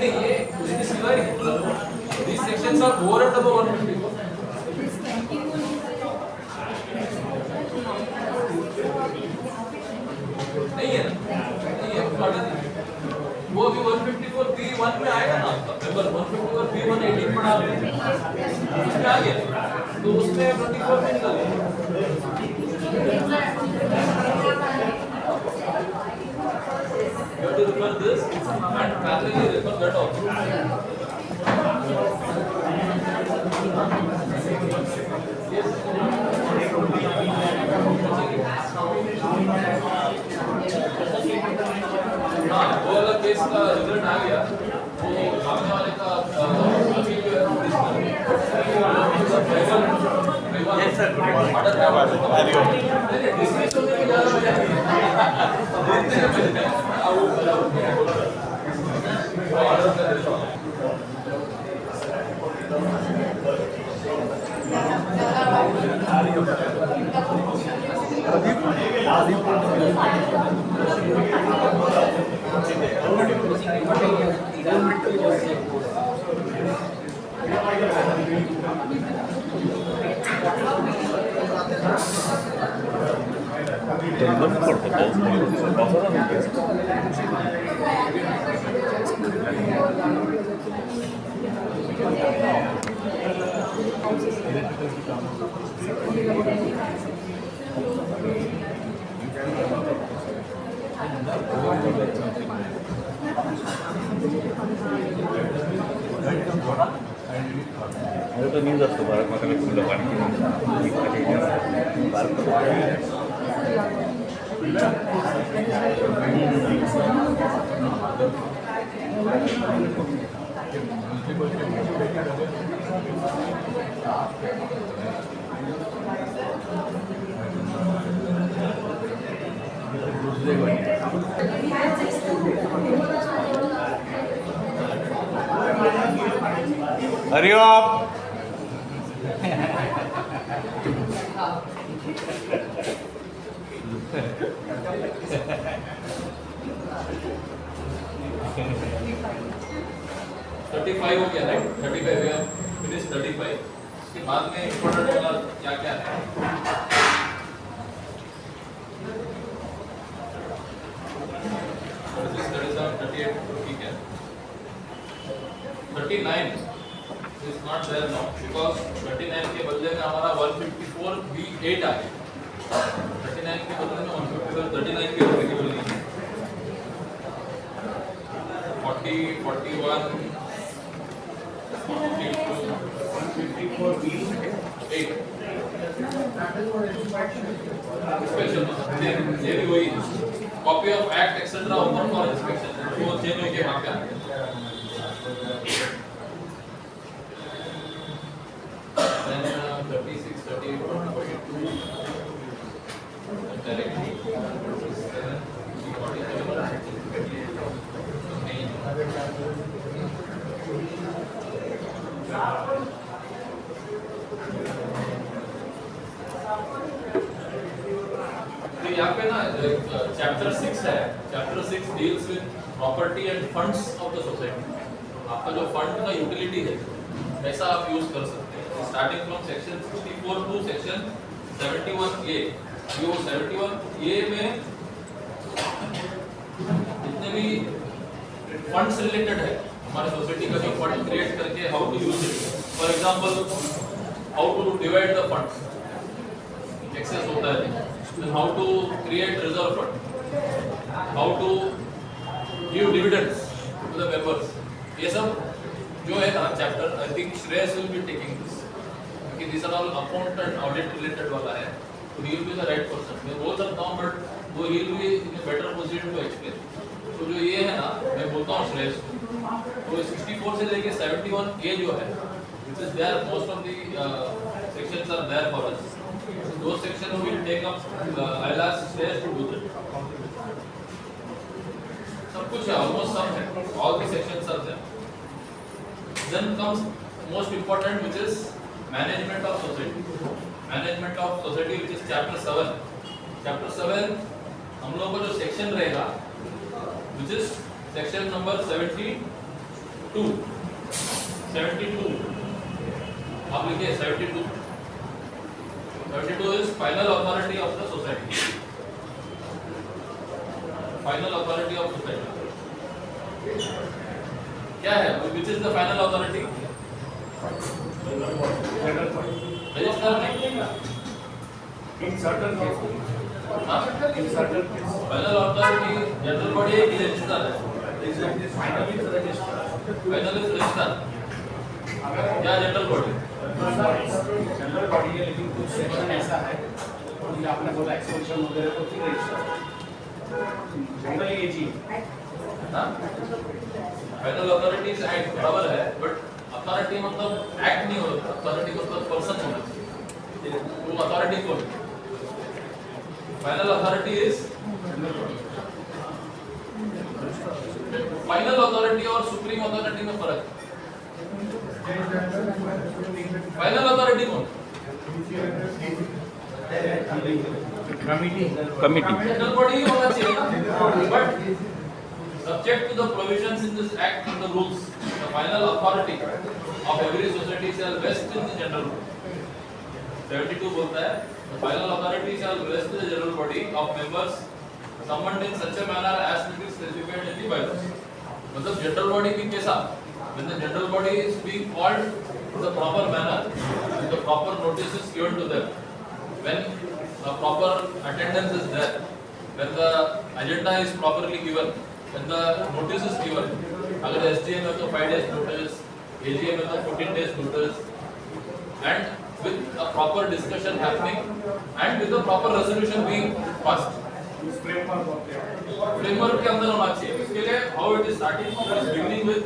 नहीं ये these sections are over and above 150 नहीं है नहीं है वो भी 154 B1 में आएगा ना पेपर 154 B1 18 पढ़ा उसमें आ गया तो उसमें 24 में निकल you have to refer this and parallelly refer that also वो वाला केस का रिजल्ट आ गया वो सामने वाले का Yes, sir. तो न्यूज असतो भारत माता फुलं पाणी हरि ओम। हो गया राइट 35 we have finished 35 इसके बाद में इंपॉर्टेंट वाला क्या क्या है ठीक है 39 is not there now because 39 के बदले में हमारा 154 B8 आ गया 39 के बदले में 154 39 के एप्लीकेबल नहीं है 40 41 154 B8 स्पेशल ये भी वही copy of act etcetera open for inspection वो चेंज हो गया वहां पे आ गया then 36 38 42 directly 47 तो यहाँ पे ना चैप्टर 6 है chapter 6 deals with property end funds of the society आपका जो फंड का यूटिलिटी है ऐसा आप यूज कर सकते हैं starting from section 64 to section 71A जो 71A में जितने भी फंड्स रिलेटेड है हमारे सोसाइटी का जो फंड क्रिएट करके how to use it for example how to divide the funds access होता है how to create reserve fund how to give dividends to the members ये सब जो है ना chapter I think Shreyas will be taking this क्योंकि this are all account and audit related वाला है तो he will be the right person मैं बोल सकता हूं बट वो he will be in a better position to explain तो जो ये है ना मैं बोलता हूं श्रेयस तो 64 से लेके 71A जो है which is there most of the sections are there for us those sections will take up I'll ask Shreyas to do that सब कुछ है almost सब है all the sections are there then comes most important which is management of society which is chapter 7 हम लोगों का जो section रहेगा which is section number 70 2 72 आप लिखिए 72 72 is final authority of the society. Final authority of society क्या है? Which is the final authority? Register नहीं In certain cases, हाँ? in certain cases, final authority general body है कि register है? final is register. Final is register क्या general body? General body है लेकिन कुछ सेक्शन ऐसा है और ये आपने बोला एक्सपेंशन वगैरह तो फिर रजिस्टर जनरली एजी हाँ? फाइनल अथॉरिटी से एक्ट बराबर है बट अथॉरिटी मतलब एक्ट नहीं होता अथॉरिटी मतलब पर्सन होना चाहिए वो अथॉरिटी कौन है? Final authority is final authority और सुप्रीम अथॉरिटी में फर्क है फाइनल अथॉरिटी कौन? कमिटी जनरल बॉडी होना चाहिए ना but subject to the provisions in this act and the rules the final authority of every society shall vest in the general body 72 बोलता है the final authority shall vest in the general body of members summoned in such a manner as to be specified in the bylaws मतलब general body की कैसा when the general body is being called in the proper manner with the proper notice is given to them when a proper attendance is there when the agenda is properly given when the notice is given अगर SDM है तो 5 days notice AGM है तो 14 days notice and with a proper discussion happening and with a proper resolution being passed framework के अंदर होना चाहिए इसके लिए how it is starting it is beginning with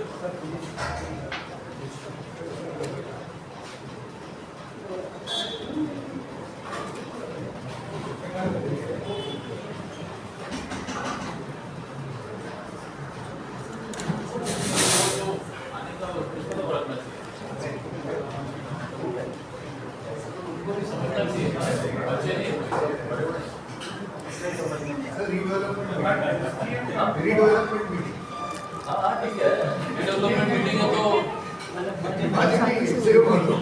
redevelopment meeting हाँ ठीक है डेवलपमेंट मीटिंग है तो आज नहीं सिर्फ बोल लो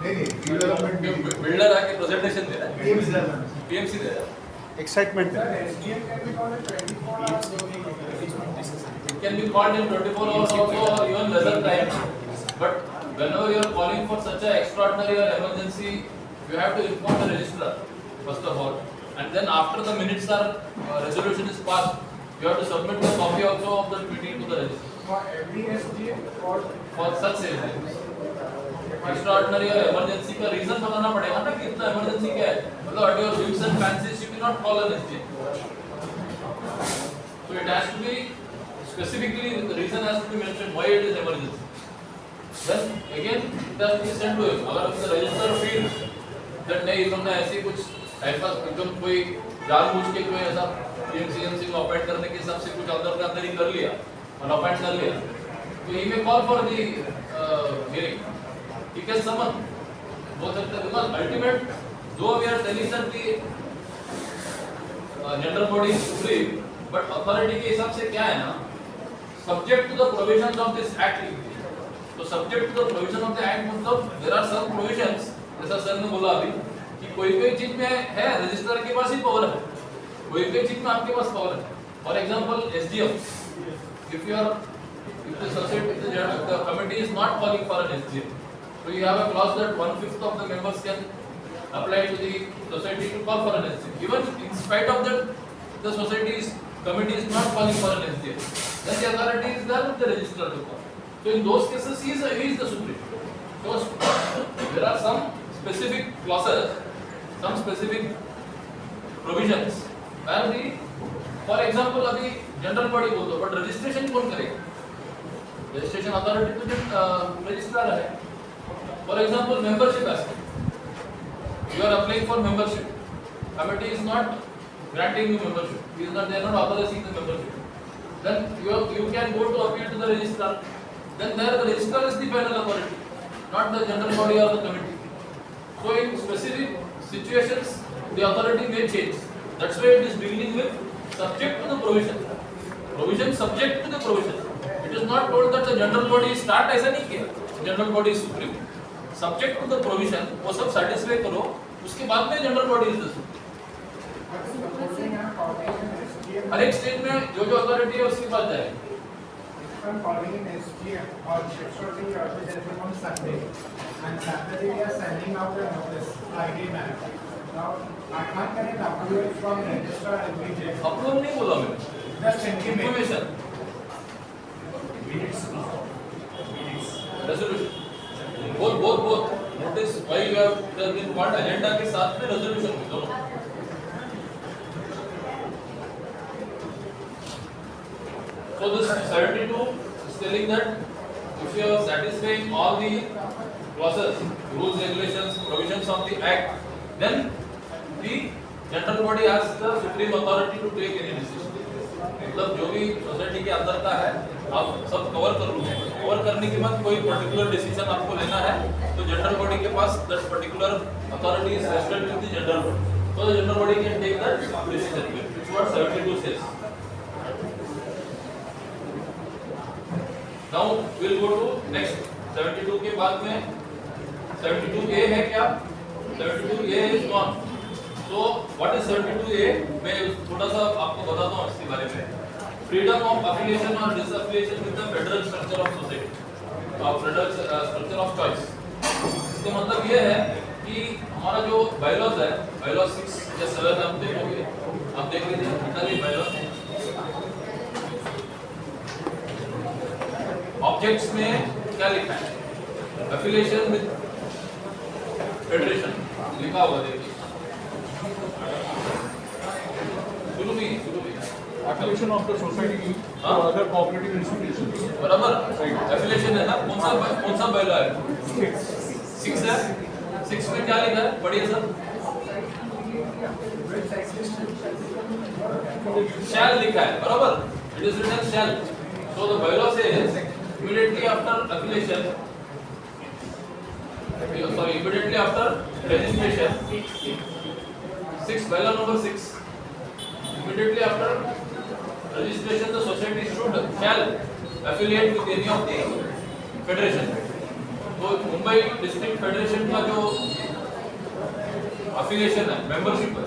नहीं रिडेवलपमेंट बिल्डर आके प्रेजेंटेशन दे रहा है पीएमसी दे रहा है excitement It can be called in 24 hours also or even lesser time. But whenever you are calling for such a extraordinary or emergency, you have to inform the registrar first of all, and then after the minutes are resolution is passed, you have to submit the copy also of the meeting to the registrar. for every SG For such sales, extraordinary or emergency का reason बताना पड़ेगा ना कि इतना emergency क्या है. मतलब at your whims and fancies you cannot call an SG. So it has to be specifically the reason has to be mentioned why it is emergency. Then again it has to be sent to him. अगर the registrar feels that नहीं इन्होंने ऐसे कुछ time pass एकदम कोई जानबूझ के कोई ऐसा पीएमसी को अपॉइंट करने के हिसाब से कुछ अंदर ही कर लिया और अपॉइंट कर लिया तो he may call for the hearing. He can summon. बोल सकते हैं because ultimate though we are telling that the general body is supreme but authority के हिसाब से क्या है ना subject to the provisions of this act तो subject to the provision of the act मतलब there are some provisions जैसा sir ने बोला अभी कि कोई चीज में है रजिस्ट्रार के पास ही पावर है कोई चीज में आपके पास पावर है for example SDM if you are if the society the committee is not calling for an SDM so you have a clause that 1/5 of the members can apply to the society to call for an SDM even in spite of that the society's committee is not calling for an SDM then the authority is there with the registrar to call so in those cases he is the supreme so there are some specific clauses some specific provisions where the for example अभी general body बोल दो but registration कौन करेगा registration authority तो registrar है for example membership aspect you are applying for membership committee is not granting you membership he is not they are not authorizing the membership then you can go to appeal to the registrar then there the registrar is the final authority not the general body or the committee so in specific situations the authority may change that's why it is beginning with subject to the provision subject to the provision It is not told that the general body start ऐसा नहीं किया general body is supreme. Subject to the provision वो सब satisfy करो उसके बाद में general body is the supreme. हर एक स्टेज में जो अथॉरिटी है उसके पास जाएगी. I'm calling in SGM or Shakshwati or the telephone on Sunday, and Saturday we are sending out a notice Friday night. Now I can't get an approval from registrar immediately. Approve नहीं बोला मैंने. Just intimate. Information. Resolution. Both. Notice why you have been one agenda के साथ में resolution दोनों. So this 72 is telling that if you are satisfying all the clauses, rules, regulations, provisions of the act, then the general body has the supreme authority to take any decision. मतलब जो भी society के अंदर का है आप सब cover कर लोगे. कवर करने के बाद कोई पर्टिकुलर डिसीजन आपको लेना है तो जनरल बॉडी के पास that particular authority is vested with the general body. So the general body can take that decision. Which is what 72 says. Now we'll go to next 72 के बाद में 72A है क्या? 72A is gone. So what is 72A? मैं थोड़ा सा आपको बताता हूँ इसके बारे में. Freedom of affiliation or disaffiliation with the federal structure of society. Federal structure of choice. इसका मतलब ये है कि हमारा जो bylaws है, bylaws 6 या 7 आप देखोगे, आप देख लीजिए इटाली bylaws. ऑब्जेक्ट्स में क्या लिखा है? एफिलिएशन विद फेडरेशन लिखा हुआ देखिए. शुरू में Affiliation of the society or other cooperative institutions. बराबर एफिलिएशन है ना. कौन सा बैला है? 6 है. 6 में क्या लिखा है? पढ़िए सर. शैल लिखा है. बराबर. It is written shall. So the bylaw says immediately after affiliation, immediately after registration, 6 bylaw number 6, immediately after registration the society shall affiliate with any of the federation. तो मुंबई डिस्ट्रिक्ट फेडरेशन का जो affiliation है, membership है,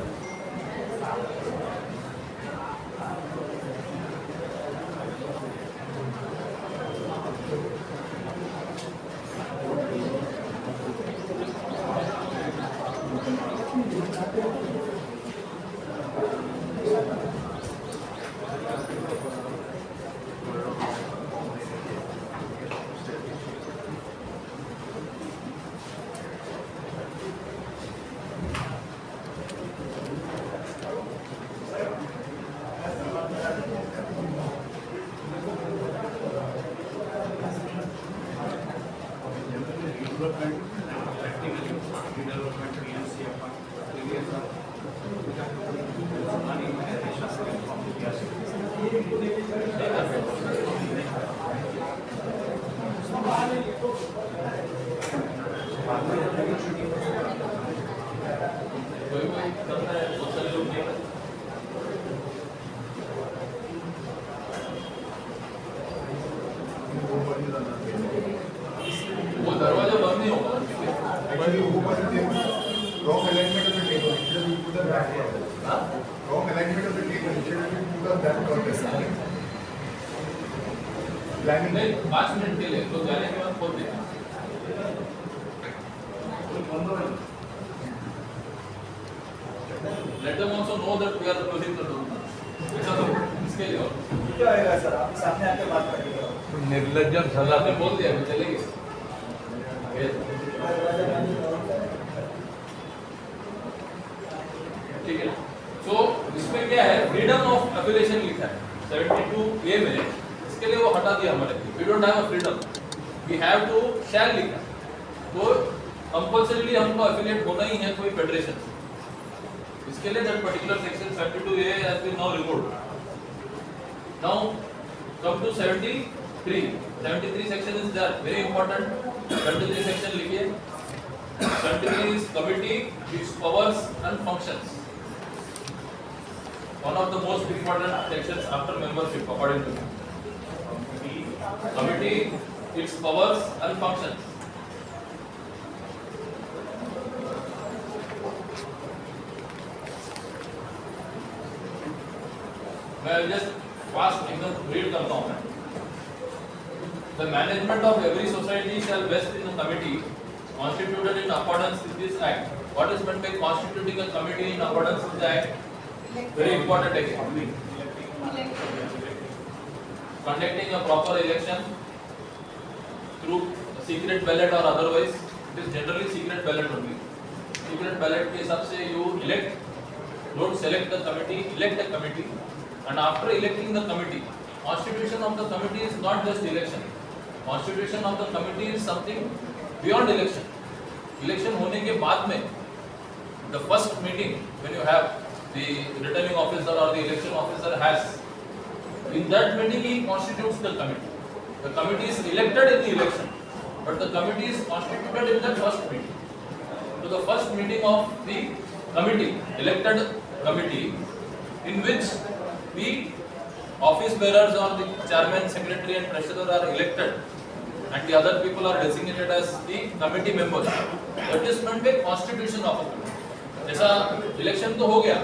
वो दरवाजा बंद नहीं होगा. Wrong alignment of the table. It should be put on that corner. Wrong alignment of the table. It should be put on that corner. Planning. नहीं 5 मिनट के लिए तो जाने के बाद खोल देना. Let them also know that we are closing the door. ऐसा तो इसके लिए क्या आएगा सर? आप सामने आके बात करिएगा. निर्लज्जम सलाह. आपने बोल दिया कि चलेंगे. ठीक है. सो इसमें क्या है? फ्रीडम ऑफ एफिलिएशन लिखा है 72A में. इसके लिए वो हटा दिया हमारे. We don't have a freedom. We have to shall लिखा. तो कंपल्सरीली हमको एफिलिएट होना ही है कोई फेडरेशन. इसके लिए that particular section 72A has been now removed. Now come to 73. 73 section is there. Very important. 73 section लिखिए. 73 is committee, its powers and functions. One of the most important sections after membership according to me. committee, its powers and functions. मैं just fast एकदम read करता हूँ मैं. The management of every society shall vest in a committee constituted in accordance with this act. What is meant by constituting a committee in accordance with the act? Very important again. Conducting a proper election through secret ballot or otherwise. It is generally secret ballot only. Secret ballot के हिसाब से you elect, don't select the committee, elect a committee, and after electing the committee, constitution of the committee is not just election. Constitution of the committee is something beyond election. Election होने के बाद में, the first meeting when you have the returning officer or the election officer has, in that meeting he constitutes the committee. The committee is elected in the election, but the committee is constituted in the first meeting. So the first meeting of the committee, elected committee, in which the office bearers or the chairman, secretary and treasurer are elected and the other people are designated as the committee members. That is meant by constitution of a committee. जैसा election तो हो गया,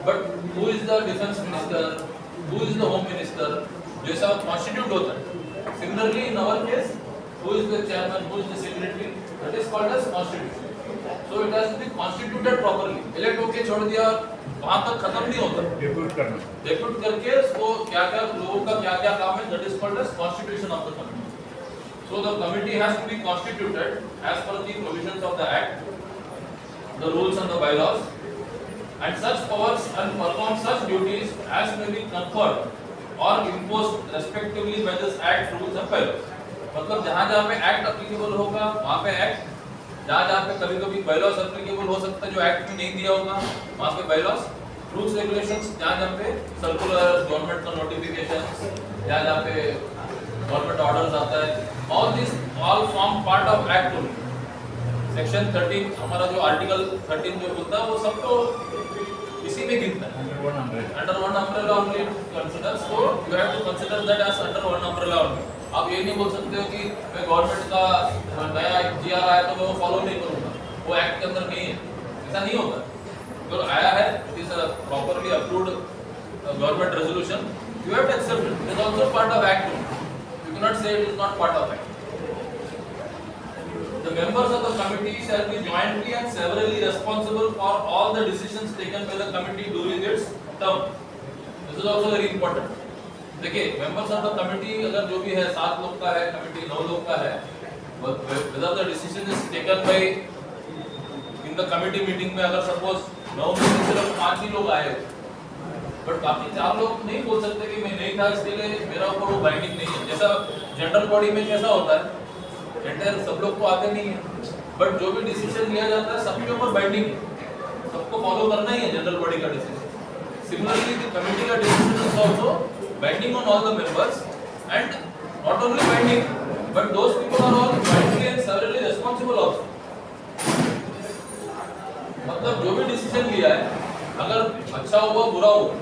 but who is the defense minister, who is the home minister, जैसा constitute होता है. Similarly in our case, who is the chairman, who is the secretary, that is called as constitution. So it has to be constituted properly. Elect होके छोड़ दिया, वहाँ तक खत्म नहीं होता. Depute करके उसको क्या-क्या लोगों का क्या-क्या काम है, that is called as constitution of the committee. So the committee has to be constituted as per the provisions of the act, the rules and the bylaws, and such powers and perform such duties as may be conferred or imposed respectively by this act, rules and bylaws. मतलब जहाँ-जहाँ पे act applicable होगा, वहाँ पे act, जहाँ-जहाँ पे कभी-कभी bylaws applicable हो सकता है जो act में नहीं दिया होगा, वहाँ पे bylaws, rules regulations, जहाँ-जहाँ पे circulars, government का notifications, जहाँ-जहाँ पे government orders आता है, all these all form part of act only. Section 13 हमारा जो article 13 जो बोलता है वो सब तो इसी में गिनता है. Under one umbrella only consider, so you have to consider that as under one umbrella only. आप ये नहीं बोल सकते हो कि मैं गवर्नमेंट का नया GR आया तो मैं वो फॉलो नहीं करूँगा, वो एक्ट के अंदर नहीं है, ऐसा नहीं होता. जो आया है, it is a properly approved government resolution, you have to accept it. It is also part of act. You cannot say it is not part of act. The members of the committee shall be jointly and severally responsible for all the decisions taken by the committee during its term. This is also very important. देखिए, members of the committee अगर जो भी है 7 लोग का है, committee 9 लोग का है, whether the decision is taken by in the committee meeting में अगर suppose 9 में से सिर्फ 5 ही लोग आए, but बाकी 4 लोग नहीं बोल सकते कि मैं नहीं था इसके लिए मेरा ऊपर वो बाइंडिंग नहीं है. जैसा जनरल बॉडी में कैसा होता है, एंटायर सब लोग को आते नहीं है, बट जो भी डिसीजन लिया जाता है सबके ऊपर बाइंडिंग है, सबको फॉलो करना ही है जनरल बॉडी का डिसीजन. Similarly, the committee का decision is also binding on all the members, and not only binding, but those people are all jointly and severally responsible also. मतलब जो भी डिसीजन लिया है, अगर अच्छा हुआ बुरा हुआ,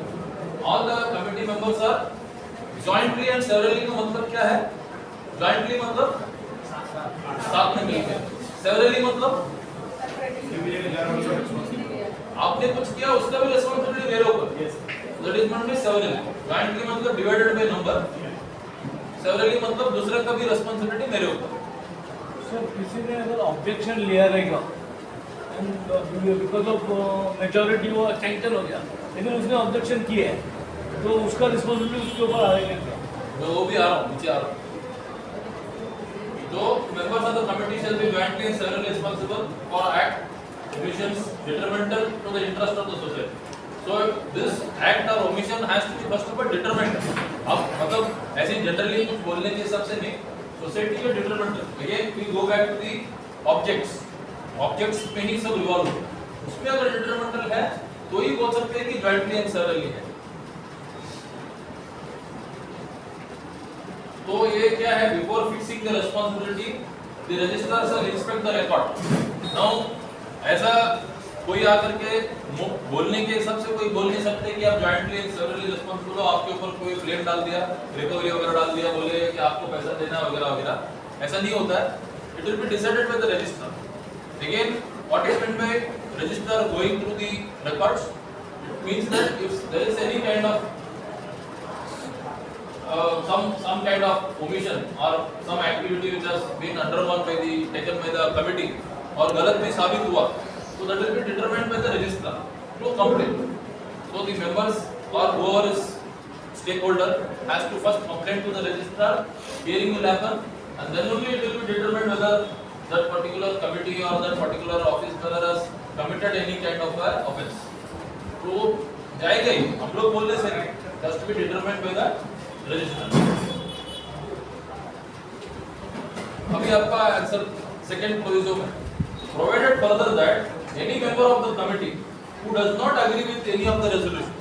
all the committee members are jointly and severally का मतलब क्या है? Jointly मतलब साथ में मिलकर, severally मतलब आपने कुछ किया उसका भी रिस्पांसिबिलिटी मेरे ऊपर. That is not severally. Jointly मतलब divided by number. Severally मतलब दूसरे का भी रिस्पांसिबिलिटी मेरे ऊपर. सर किसी ने अगर ऑब्जेक्शन लिया रहेगा एंड बिकॉज ऑफ मेजॉरिटी वो सैंक्शन हो गया, लेकिन उसने ऑब्जेक्शन किया है तो उसका रिस्पांसिबिलिटी उसके ऊपर आएगा क्या? वो भी आ रहा हूँ, नीचे आ रहा हूँ. तो members of the committee shall be jointly and severally responsible for act omissions detrimental to the interest of the society. So this act or omission has to be first of all detrimental. अब मतलब ऐसे generally कुछ बोलने के हिसाब से नहीं, society के detrimental. Again we go back to the objects. Objects में ही सब रिवॉल्व है. उसमें अगर detrimental है तो ही बोल सकते हैं कि jointly and severally है. तो ये क्या है? Before fixing the responsibility, the registrar shall inspect the record. Now ऐसा कोई आकर के बोलने के हिसाब से कोई बोल नहीं सकते कि आप जॉइंटली एंड सेवरली रिस्पॉन्सिबल हो, आपके ऊपर कोई क्लेम डाल दिया, रिकवरी वगैरह डाल दिया, बोले कि आपको पैसा देना वगैरह वगैरह, ऐसा नहीं होता है. It will be decided by the registrar. Again, what is meant by registrar going through the records? It means that if there is any kind of some kind of omission or some activity which has been undergone by the taken by the committee और गलत भी साबित हुआ, so that will be determined by the registrar to complain. So the members or whoever is stakeholder has to first complain to the registrar, hearing will happen, and then only it will be determined whether that particular committee or that particular office bearer has committed any kind of offence. तो जाएगा ही, हम लोग बोलने से नहीं, has to be determined by the registrar. अभी आपका answer second proviso में provided further that any member of the committee who does not agree with any of the resolution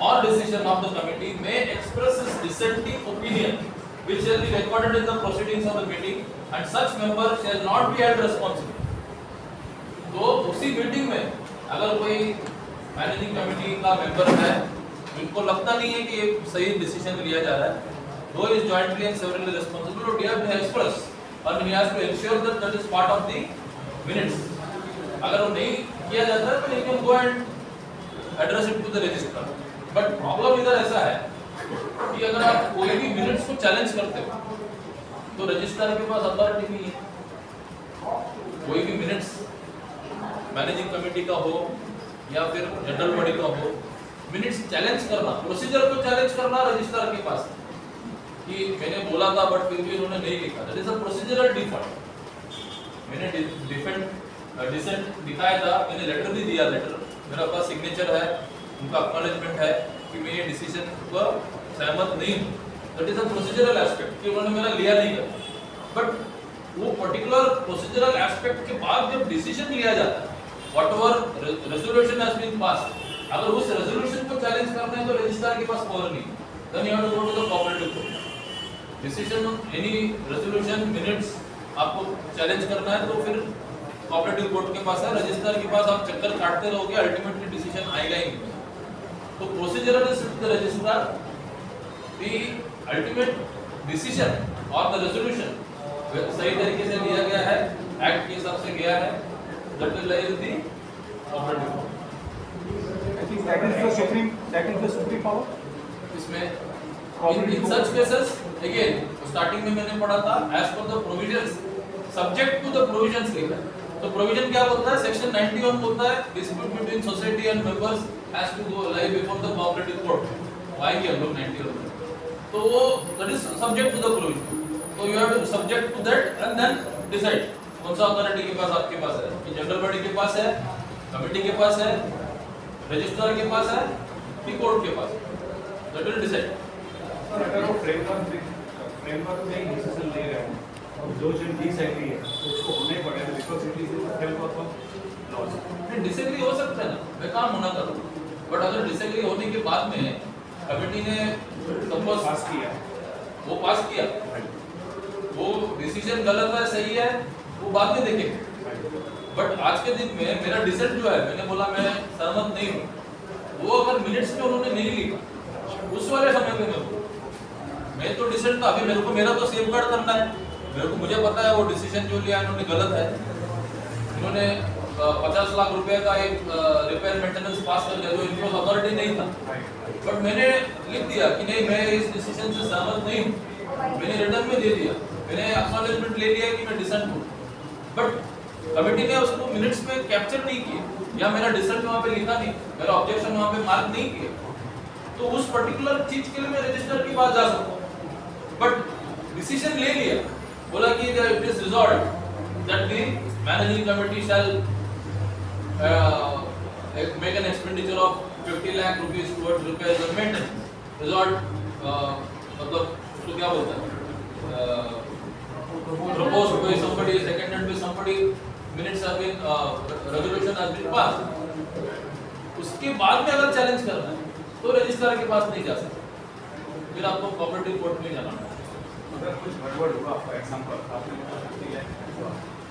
or decision of the committee may express his dissenting opinion which shall be recorded in the proceedings of the meeting and such member shall not be held responsible. तो उसी meeting में अगर कोई managing committee का member है जिनको लगता नहीं है कि ये सही डिसीजन लिया जा रहा है, वो is jointly and severally responsible और हैव टू एक्सप्रेस और he has to ensure that that is part of the minutes. अगर वो नहीं किया जाता है तो you can go and address it to the registrar. But problem इधर ऐसा है कि अगर आप कोई भी मिनट्स को चैलेंज करते हो तो रजिस्ट्रार के पास अथॉरिटी नहीं है. कोई भी मिनट्स मैनेजिंग कमेटी का हो या फिर जनरल बॉडी का हो, मिनट्स चैलेंज करना, प्रोसीजर को चैलेंज करना रजिस्ट्रार के पास कि मैंने बोला था बट फिर भी उन्होंने नहीं लिखा. That is a procedural default. मैंने डिसेंट दिखाया था, मैंने लेटर भी दिया, लेटर मेरा पास सिग्नेचर है, उनका एक्नॉलेजमेंट है कि मैं ये डिसीजन पर सहमत नहीं हूँ. That is a procedural aspect कि उन्होंने मेरा लिया नहीं कर. बट वो पर्टिकुलर प्रोसीजरल एस्पेक्ट के बाद जब डिसीजन लिया जाता है, whatever resolution has been pass, अगर उस रेजोल्यूशन को चैलेंज करना है तो रजिस्ट्रार के पास पावर नहीं. Then you have to go to the cooperative court. Decision on any resolution minutes आपको चैलेंज करना है तो फिर कोऑपरेटिव कोर्ट के पास है, रजिस्ट्रार के पास आप चक्कर काटते रहोगे, अल्टीमेटली डिसीजन आएगा ही नहीं. तो procedural is the registrar, the ultimate decision और द रेजोल्यूशन सही तरीके से लिया गया है, एक्ट के हिसाब से गया है, that will lie in the cooperative court. I think that is the supreme power. इसमें in such cases again starting में मैंने पढ़ा था as per the provisions subject to the provisions लिखा है. तो प्रोविजन क्या बोलता है? सेक्शन 91 बोलता है dispute between society and members has to go lie before the cooperative court. आएंगे हम लोग 91 में. तो वो that is subject to the provision. तो you have to subject to that and then decide कौन सा अथॉरिटी के पास आपके पास है, कि जनरल बॉडी के पास है, कमेटी के पास है, रजिस्ट्रार के पास है कि कोर्ट के पास. That will decide. और अगर वो फ्रेमवर्क में डिसीजन ले रहे हैं और जो डिसएग्री है तो उसको होने पड़ेगा because it is help of laws. नहीं, डिसएग्री हो सकता है ना, मैं काम होना करूँ. बट अगर डिसएग्री होने के बाद में कमेटी ने सपोज पास किया, वो पास किया, वो डिसीजन गलत है सही है वो बाद में देखेंगे. बट आज के दिन में मेरा डिसेंट जो है, मैंने बोला मैं सहमत नहीं हूँ, वो अगर मिनट्स में उन्होंने नहीं लिखा उस वाले समय में मैं तो डिसेंट था. अभी मेरे को मेरा तो सेफगार्ड करना है, मेरे को मुझे पता है वो डिसीजन जो लिया इन्होंने गलत है. इन्होंने 50 लाख रुपए का एक रिपेयर मेंटेनेंस पास कर दिया जो इनके पास अथॉरिटी नहीं था. बट मैंने लिख दिया कि नहीं मैं इस डिसीजन से सहमत नहीं हूँ, मैंने रिटर्न में दे दिया, मैंने एक्नॉलेजमेंट ले लिया कि मैं डिसेंट हूँ. बट कमेटी ने उसको मिनट्स में कैप्चर नहीं किया या मेरा डिसेंट वहाँ पे लिखा नहीं, मेरा ऑब्जेक्शन वहाँ पे मार्क नहीं किया, तो उस पर्टिकुलर चीज के लिए मैं रजिस्टर के पास जा सकता हूँ. बट डिसीजन ले लिया, बोला कि it is resolved that the managing committee shell make an expenditure of 50 lakh rupees towards repairs and maintenance. Resolve मतलब उसको क्या बोलता है, proposed by somebody, seconded by somebody, minutes have been resolution has been passed. उसके बाद में अगर challenge करना है तो रजिस्ट्रार के पास नहीं जा सकते, फिर आपको कोऑपरेटिव कोर्ट में जाना पड़ेगा. अगर कुछ गड़बड़ हुआ, फॉर एग्जांपल आपने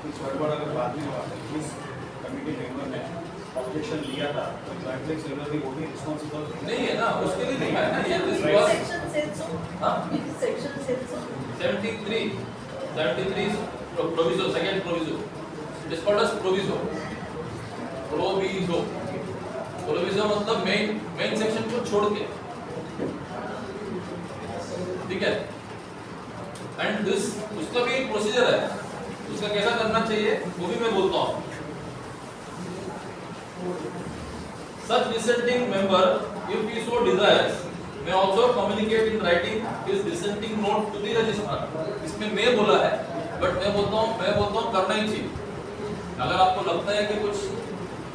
कुछ गड़बड़ अगर बाद में हुआ, कमिटी मेंबर ने ऑब्जेक्शन लिया था तो जॉइंट सेक्रेटरी वो भी रिस्पॉन्सिबल नहीं है ना, उसके लिए नहीं है ना ये this Which was section said so? हाँ Which section said so? 73 proviso, second proviso. It is called as proviso. Proviso मतलब मेन सेक्शन को छोड़ के, ठीक है। एंड दिस उसका भी एक प्रोसीजर है, उसका कैसा करना चाहिए वो भी मैं बोलता हूँ। Such dissenting member, if he so desires, may also communicate in writing his dissenting note to the registrar. इसमें मैं बोला है, बट मैं बोलता हूँ करना ही चाहिए। अगर आपको लगता है कि कुछ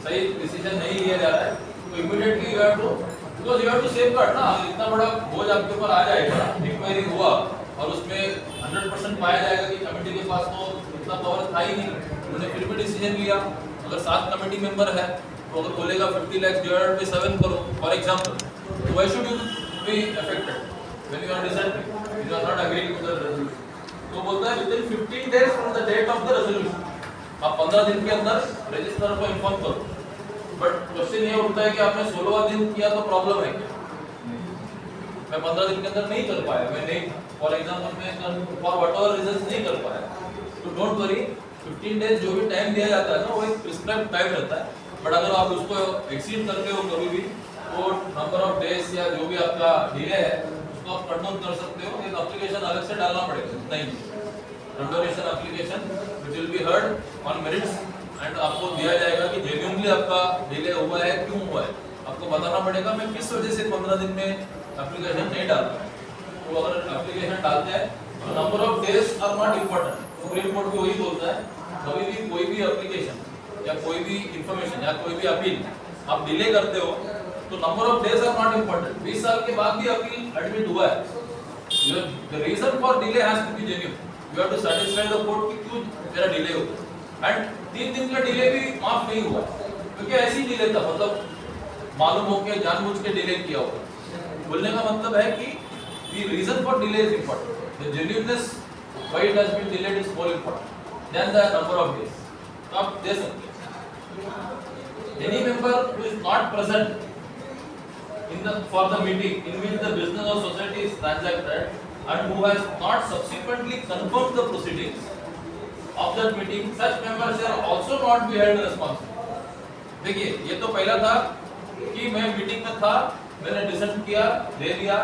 सही डिसीजन नहीं लिया जा रहा है, तो immediately you have to, because you have to safeguard ना, इतना बड़ा बोझ आपके ऊपर आ जाएगा, इंक्वायरी हुआ और उसमें 100% पाया जाएगा कि कमेटी के पास तो इतना पावर था ही नहीं, उन्होंने फिर भी डिसीजन लिया। अगर 7 कमेटी मेंबर है तो अगर बोलेगा 50 लाख डिवाइडेड बाय 7 करो फॉर एग्जांपल, तो why should you be affected when you are dissenting, you are not agreeing with the resolution. तो बोलता है within 15 days from the date of the resolution, आप 15 दिन के अंदर रजिस्ट्रार को इन्फॉर्म करो। बट क्वेश्चन ये उठता है कि आपने 16वां दिन किया तो प्रॉब्लम है क्या? मैं 15 दिन के अंदर नहीं कर पाया, मैं नहीं, फॉर एग्जांपल मैं फॉर व्हाटएवर रीजंस नहीं कर पाया, तो डोंट वरी, 15 डेज जो भी टाइम दिया जाता है ना वो एक प्रिस्क्राइब्ड टाइम रहता है। बट अगर आप उसको एक्सीड करते हो कभी भी, तो नंबर ऑफ डेज या जो भी आपका डिले है उसको आप कट डाउन कर सकते हो। एक एप्लीकेशन अलग से डालना पड़ेगा, नहीं condonation application which will be heard on merits, and आपको दिया जाएगा कि जेन्युइनली आपका डिले हुआ है, क्यों हुआ है, आपको बताना पड़ेगा मैं किस वजह से 15 दिन में एप्लीकेशन नहीं डाल पाया। तो अगर एप्लीकेशन डालते हैं तो number of days are not important. Supreme Court भी वही बोलता है, कभी भी कोई भी एप्लीकेशन या कोई भी इंफॉर्मेशन या कोई भी अपील आप डिले करते हो तो number of days are not important. 20 साल के बाद भी अपील एडमिट हुआ है, the reason for delay has to be genuine, you have to satisfy the court कि क्यों मेरा डिले हो। एंड 3 दिन का डिले भी माफ नहीं हुआ क्योंकि ऐसे ही डिले था, मतलब मालूम हो के जानबूझ के डिले किया होगा। बोलने का मतलब है कि the reason for delay is important, the genuineness why it has been delayed is more important than the number of days. तो आप दे सकते हैं। Any member who is not present for the meeting in which the business or society is transacted and who has not subsequently confirmed the proceedings of that meeting, such members shall also not be held responsible. देखिए ये तो पहला था कि मैं meeting में था, मैंने डिसेंट किया, दे दिया,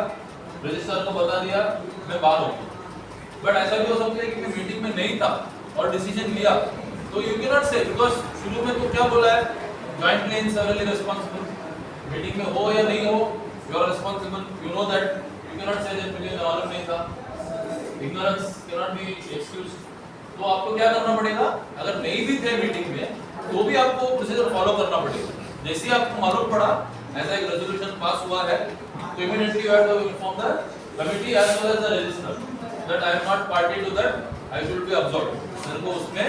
रजिस्ट्रार को बता दिया, मैं बाहर हूँ। बट ऐसा भी हो सकता है कि मैं मीटिंग में नहीं था और डिसीजन लिया, तो you can not say, because शुरू में तो क्या बोला है, jointly and severally responsible. Meeting में हो या नहीं हो, you are responsible, you know that, you can not say that मुझे मालूम नहीं था। Ignorance can not be excuse. तो आपको क्या करना पड़ेगा, अगर नहीं भी थे मीटिंग में तो भी आपको प्रोसीजर फॉलो करना पड़ेगा। जैसे ही आपको मालूम पड़ा ऐसा एक रेजोल्यूशन पास हुआ है, तो immediately you have to inform the committee as well as the registrar that I am not party to that, I should be observed. मेरे को उसमें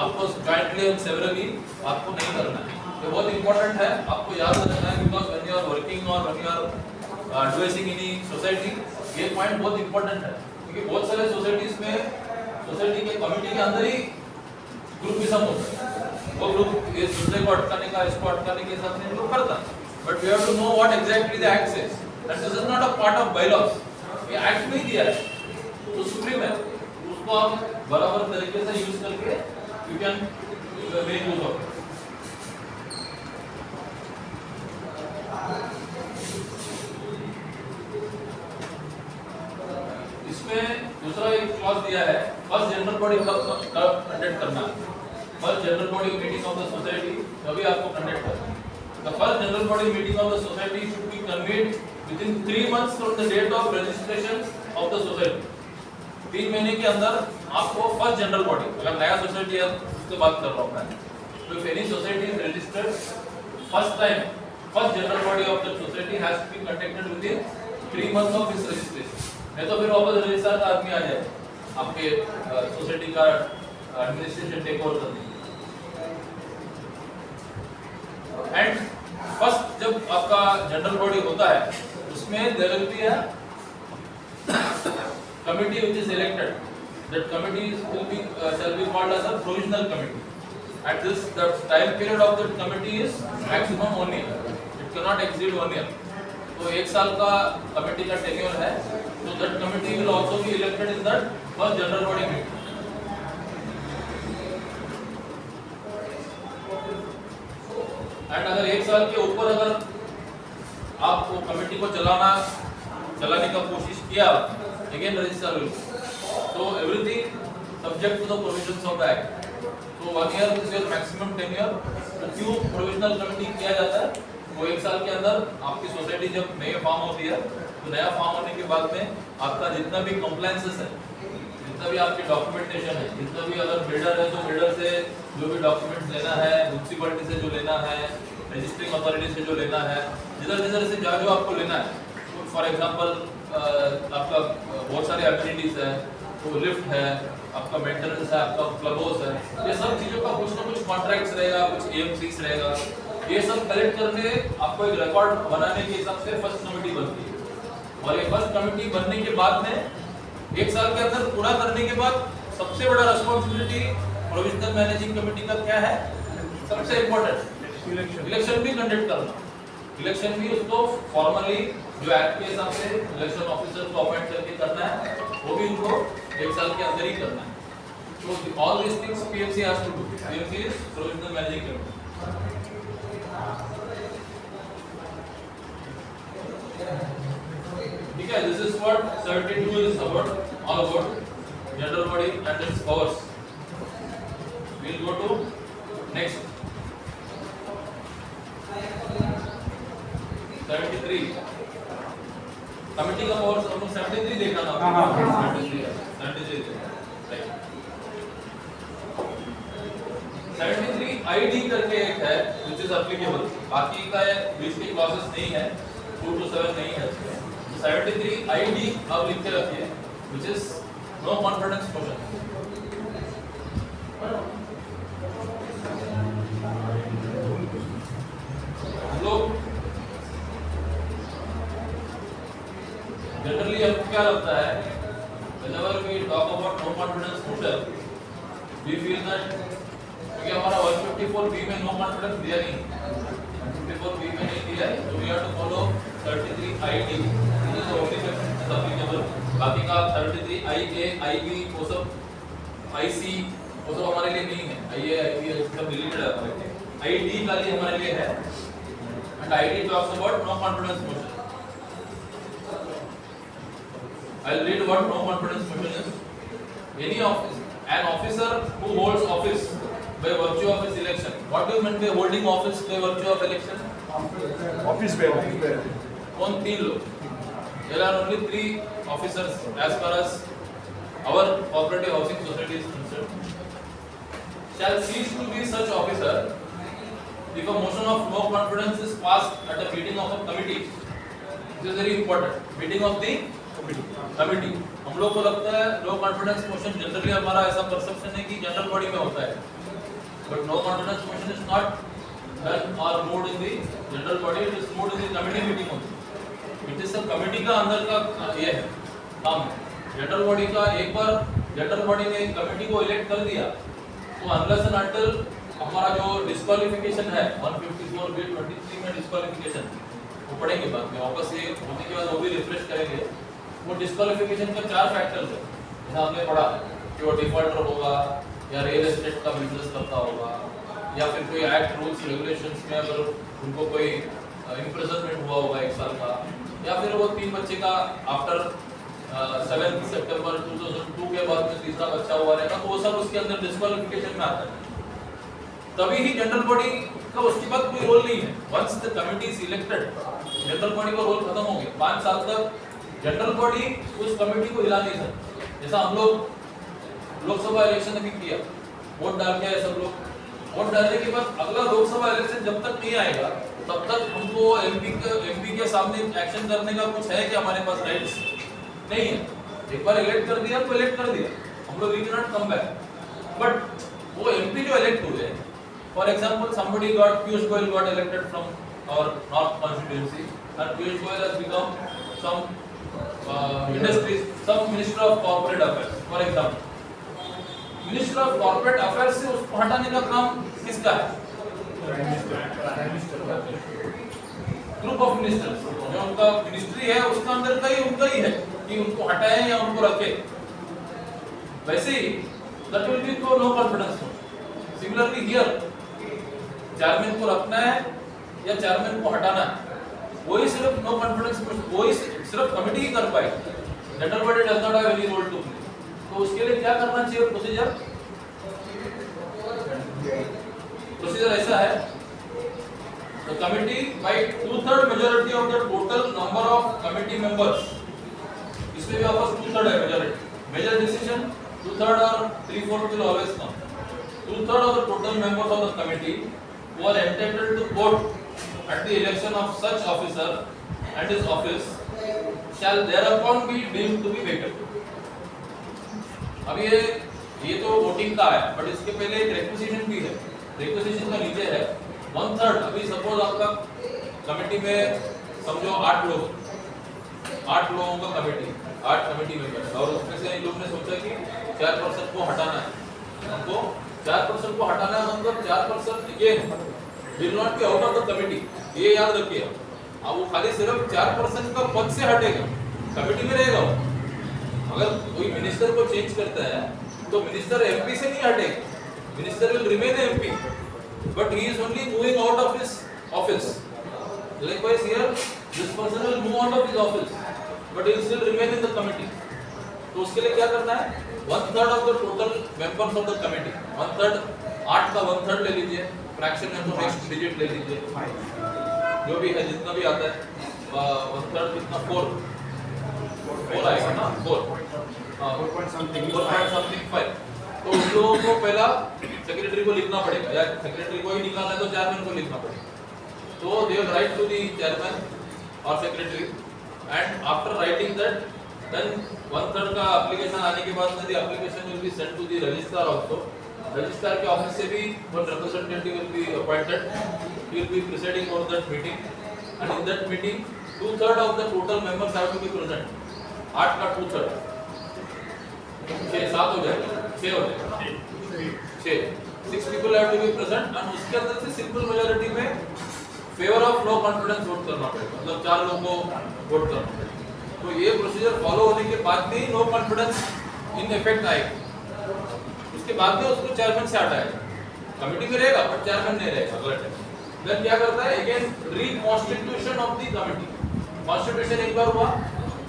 आपको जॉइंटली एंड सेवरली आपको नहीं करना है। ये बहुत इंपॉर्टेंट है, आपको याद रखना है, because when you are working or when you are advising in society, ये पॉइंट बहुत इंपॉर्टेंट है। क्योंकि बहुत सारे सोसाइटीज में सोसाइटी के कमिटी के अंदर ही ग्रुपिज्म होता है, वो ग्रुप ये दूसरे को अटकाने का, इसको अटकाने के हिसाब से लोग करता है। But we have to know what exactly the act says, that this is not a part of bylaws. ये एक्ट में दिया है तो सुप्रीम है, उसको आप बराबर तरीके से यूज करके you can make use of. इसमें दूसरा एक क्लॉज दिया है, फर्स्ट जनरल बॉडी कब कंडक्ट करना है। First general body meeting of the society तभी आपको कंडक्ट करना है। The first general body meeting of the society should be convened within 3 months from the date of registration of the society. 3 महीने के अंदर आपको फर्स्ट जनरल बॉडी, अगर नया सोसाइटी है उसकी बात कर रहा हूँ मैं, तो if any society is registered first time, first general body of the society has to be conducted within 3 months of its registration. नहीं तो फिर वापस रजिस्ट्रार का आदमी आ जाए आपके सोसाइटी का एडमिनिस्ट्रेशन टेक ओवर करने। एंड फर्स्ट जब आपका जनरल बॉडी होता है उसमें there will be a committee which is elected, that committee will be shall be called as a provisional committee. At this, the time period of the committee is maximum 1 year. It cannot exceed 1 year. तो 1 साल का committee का tenure है, तो that committee will also be elected in that first general body meeting. And अगर 1 साल के ऊपर अगर आपको कमेटी को चलाने का कोशिश किया, again register will. So everything subject to the provisions of the act. So 1 year is your maximum tenure. तो क्यों प्रोविजनल कमेटी किया जाता है? वो 1 साल के अंदर आपकी सोसाइटी जब नई फॉर्म होती है, तो नया फॉर्म होने के बाद में आपका जितना भी कंप्लायंसेस है, जितना भी आपकी डॉक्यूमेंटेशन है, जितना भी अगर बिल्डर है तो बिल्डर से जो भी डॉक्यूमेंट्स लेना है, म्युनिसिपैलिटी से जो लेना है, रजिस्ट्रिंग अथॉरिटी से जो लेना है, जिधर से जो आपको लेना है, फॉर एग्जांपल आपका बहुत सारे एमिनिटीज है, तो लिफ्ट है, आपका मेंटेनेंस है, आपका क्लब हाउस है, ये सब चीज़ों का कुछ ना कुछ कॉन्ट्रैक्ट्स रहेगा, कुछ EMCs रहेगा, ये सब कलेक्ट करने आपको एक रिकॉर्ड बनाने के हिसाब से फर्स्ट कमेटी बनती है। और ये फर्स्ट कमेटी बनने के बाद में 1 साल के अंदर पूरा करने के बाद सबसे बड़ा रिस्पांसिबिलिटी प्रोविजनल मैनेजिंग कमेटी का क्या है? सबसे इम्पोर्टेंट इलेक्शन भी कंडक्ट करना। इलेक्शन भी उसको फॉर्मली जो एक्ट के हिसाब से इलेक्शन ऑफिसर को अपॉइंट करके करना है, वो भी उनको 1 साल के अंदर ही करना है। तो all this things PMC has to do. PMC is provisional managing committee. ठीक है, this is what 72 is about, all about general body and its powers. We will go to next 73 committee का पावर्स। हम लोग 73 देखा था। हां 73 73 ID करके एक है which is applicable, बाकी का बीच के क्लॉसेस नहीं है, 2 to 7 नहीं है। 73 ID अब लिख के रखिए which is no confidence motion। लोग जनरली आपको क्या लगता है, whenever we talk about no confidence motion, we feel that क्योंकि हमारा 154B में नो कॉन्फिडेंस दिया नहीं, 154B में नहीं दिया है, तो we have to follow 33 ID, this is the only section which is applicable। बाकी का 33 IA, IB, वो सब IC वो सब हमारे लिए नहीं है, IA, IB सब डिलीटेड है हमारे लिए, ID खाली हमारे लिए है। and ID talks about no confidence motion। I'll read what no confidence motion is। Any office, an officer who holds office by virtue of his election। What do you mean by holding office by virtue of election? Office पे कौन? 3 लोग। There are only 3 officers as far as our cooperative housing society is concerned। Shall cease to be such officer if a motion of no confidence is passed at a meeting of a committee। This is very important, meeting of the committee. हम लोग को लगता है no confidence motion generally हमारा ऐसा perception है कि general body में होता है, but no confidence motion is not done or moved in the general body, it is moved in the committee meeting only. It is the committee का अंदर का ये है काम। जनरल बॉडी का एक बार जनरल बॉडी ने कमिटी को इलेक्ट कर दिया, तो अनलेस एंड अंटिल हमारा जो डिस्क्वालिफिकेशन है 154B23 में डिस्क्वालिफिकेशन, वो पढ़ेंगे बाद में, वापस ये होने के बाद वो भी रिफ्रेश करेंगे। वो डिस्क्वालिफिकेशन का 4 फैक्टर्स है, जैसा आपने पढ़ा कि वो डिफॉल्टर होगा, या रियल एस्टेट का बिजनेस करता होगा, या फिर कोई एक्ट रूल्स रेगुलेशंस में अगर उनको कोई इम्प्रिजनमेंट हुआ होगा 1 साल का, या फिर वो 3 बच्चे का आफ्टर 7 सितंबर 2002 के बाद में तीसरा बच्चा हुआ रहेगा, तो वो सब उसके अंदर डिस्क्वालिफिकेशन में आता है। तभी ही जनरल बॉडी का उसके बाद कोई रोल नहीं है। Once the committee is elected, general body का रोल खत्म हो गया। 5 साल तक जनरल बॉडी उस कमेटी को हिला नहीं सकती। जैसा हम लोग लोकसभा इलेक्शन अभी किया, वोट डाल के आए सब लोग, वोट डालने के बाद अगला लोकसभा इलेक्शन जब तक नहीं आएगा तब तक हमको एमपी के सामने एक्शन करने का कुछ है कि हमारे पास राइट्स नहीं है। एक बार इलेक्ट कर दिया तो इलेक्ट कर दिया, हम लोग we can not come back. But वो एमपी जो इलेक्ट हुए, for example somebody got Piyush Goyal got elected from our north constituency and Piyush Goyal has become some industries, some minister of corporate affairs, for example। Minister of corporate affairs से उसको हटाने का काम किसका है? Group of ministers, जो उनका ministry है उसका अंदर का ही उनका ही है कि उनको हटाएं या उनको रखें। वैसे ही that will be no confidence. Similarly here chairman को रखना है या चेयरमैन को हटाना है, वही सिर्फ नो कॉन्फिडेंस, वही सिर्फ कमिटी ही कर पाएगी। General body does not have any role to play. तो उसके लिए क्या करना चाहिए? प्रोसीजर ऐसा है, the committee by 2/3 majority of the total number of committee members, इसमें भी आपस 2/3 है मेजॉरिटी, मेजर डिसीजन 2/3 और 3/4 will always come. 2/3 of the total members of the committee who are entitled to vote at the election of such officer and his office shall thereupon be deemed to be vacant. अब ये तो voting का है, but इसके पहले एक requisition भी है। रिक्विजिशन का नीचे है 1/3। अभी सपोज आपका कमेटी में समझो 8 लोगों का कमेटी, 8 कमेटी मेंबर, और उसमें से इन लोगों ने सोचा कि 4% को हटाना है। हमको 4% को हटाना है, मतलब 4% again will not be out of the committee, ये याद रखिए। अब वो खाली सिर्फ 4% का पद से हटेगा, कमेटी में रहेगा। अगर कोई मिनिस्टर को चेंज करता है तो मिनिस्टर एमपी से नहीं हटेगा, minister will remain MP, but he is only moving out of his office. Likewise here, this person will move out of his office, but he will still remain in the committee. तो उसके लिए क्या करना है? 1/3 of the total members of the committee, 1/3, 8 का 1/3 ले लीजिए, fraction में तो नेक्स्ट डिजिट ले लीजिए, जो भी है जितना भी आता है, 1/3 कितना 4 आएगा ना, 4 point something 5। तो उन लोगों को पहला सेक्रेटरी को लिखना पड़ेगा, या सेक्रेटरी को ही निकालना है तो चेयरमैन को लिखना पड़ेगा। So they will write to the chairman or secretary, and after writing that, then 1/3 का application आने के बाद the application will be sent to the registrar also. Registrar के office से भी one representative will be appointed. He will be presiding over that meeting, and in that meeting 2/3 of the total members have to be present. 8 का 2/3, 7 हो जाएगा, 6 हो जाएगा, 6 people have to be present, and उसके अंदर से सिंपल मेजॉरिटी में favour of no confidence vote करना पड़ेगा, मतलब 4 लोगों को वोट करना पड़ेगा। तो ये प्रोसीजर फॉलो होने के बाद भी नो कॉन्फिडेंस इन इफेक्ट आएगा, उसके बाद में उसको चेयरमैन से हटाएगा, कमेटी में रहेगा बट चेयरमैन नहीं रहेगा अगला टाइम। देन क्या करता है? Again reconstitution of the committee. Constitution एक बार हुआ,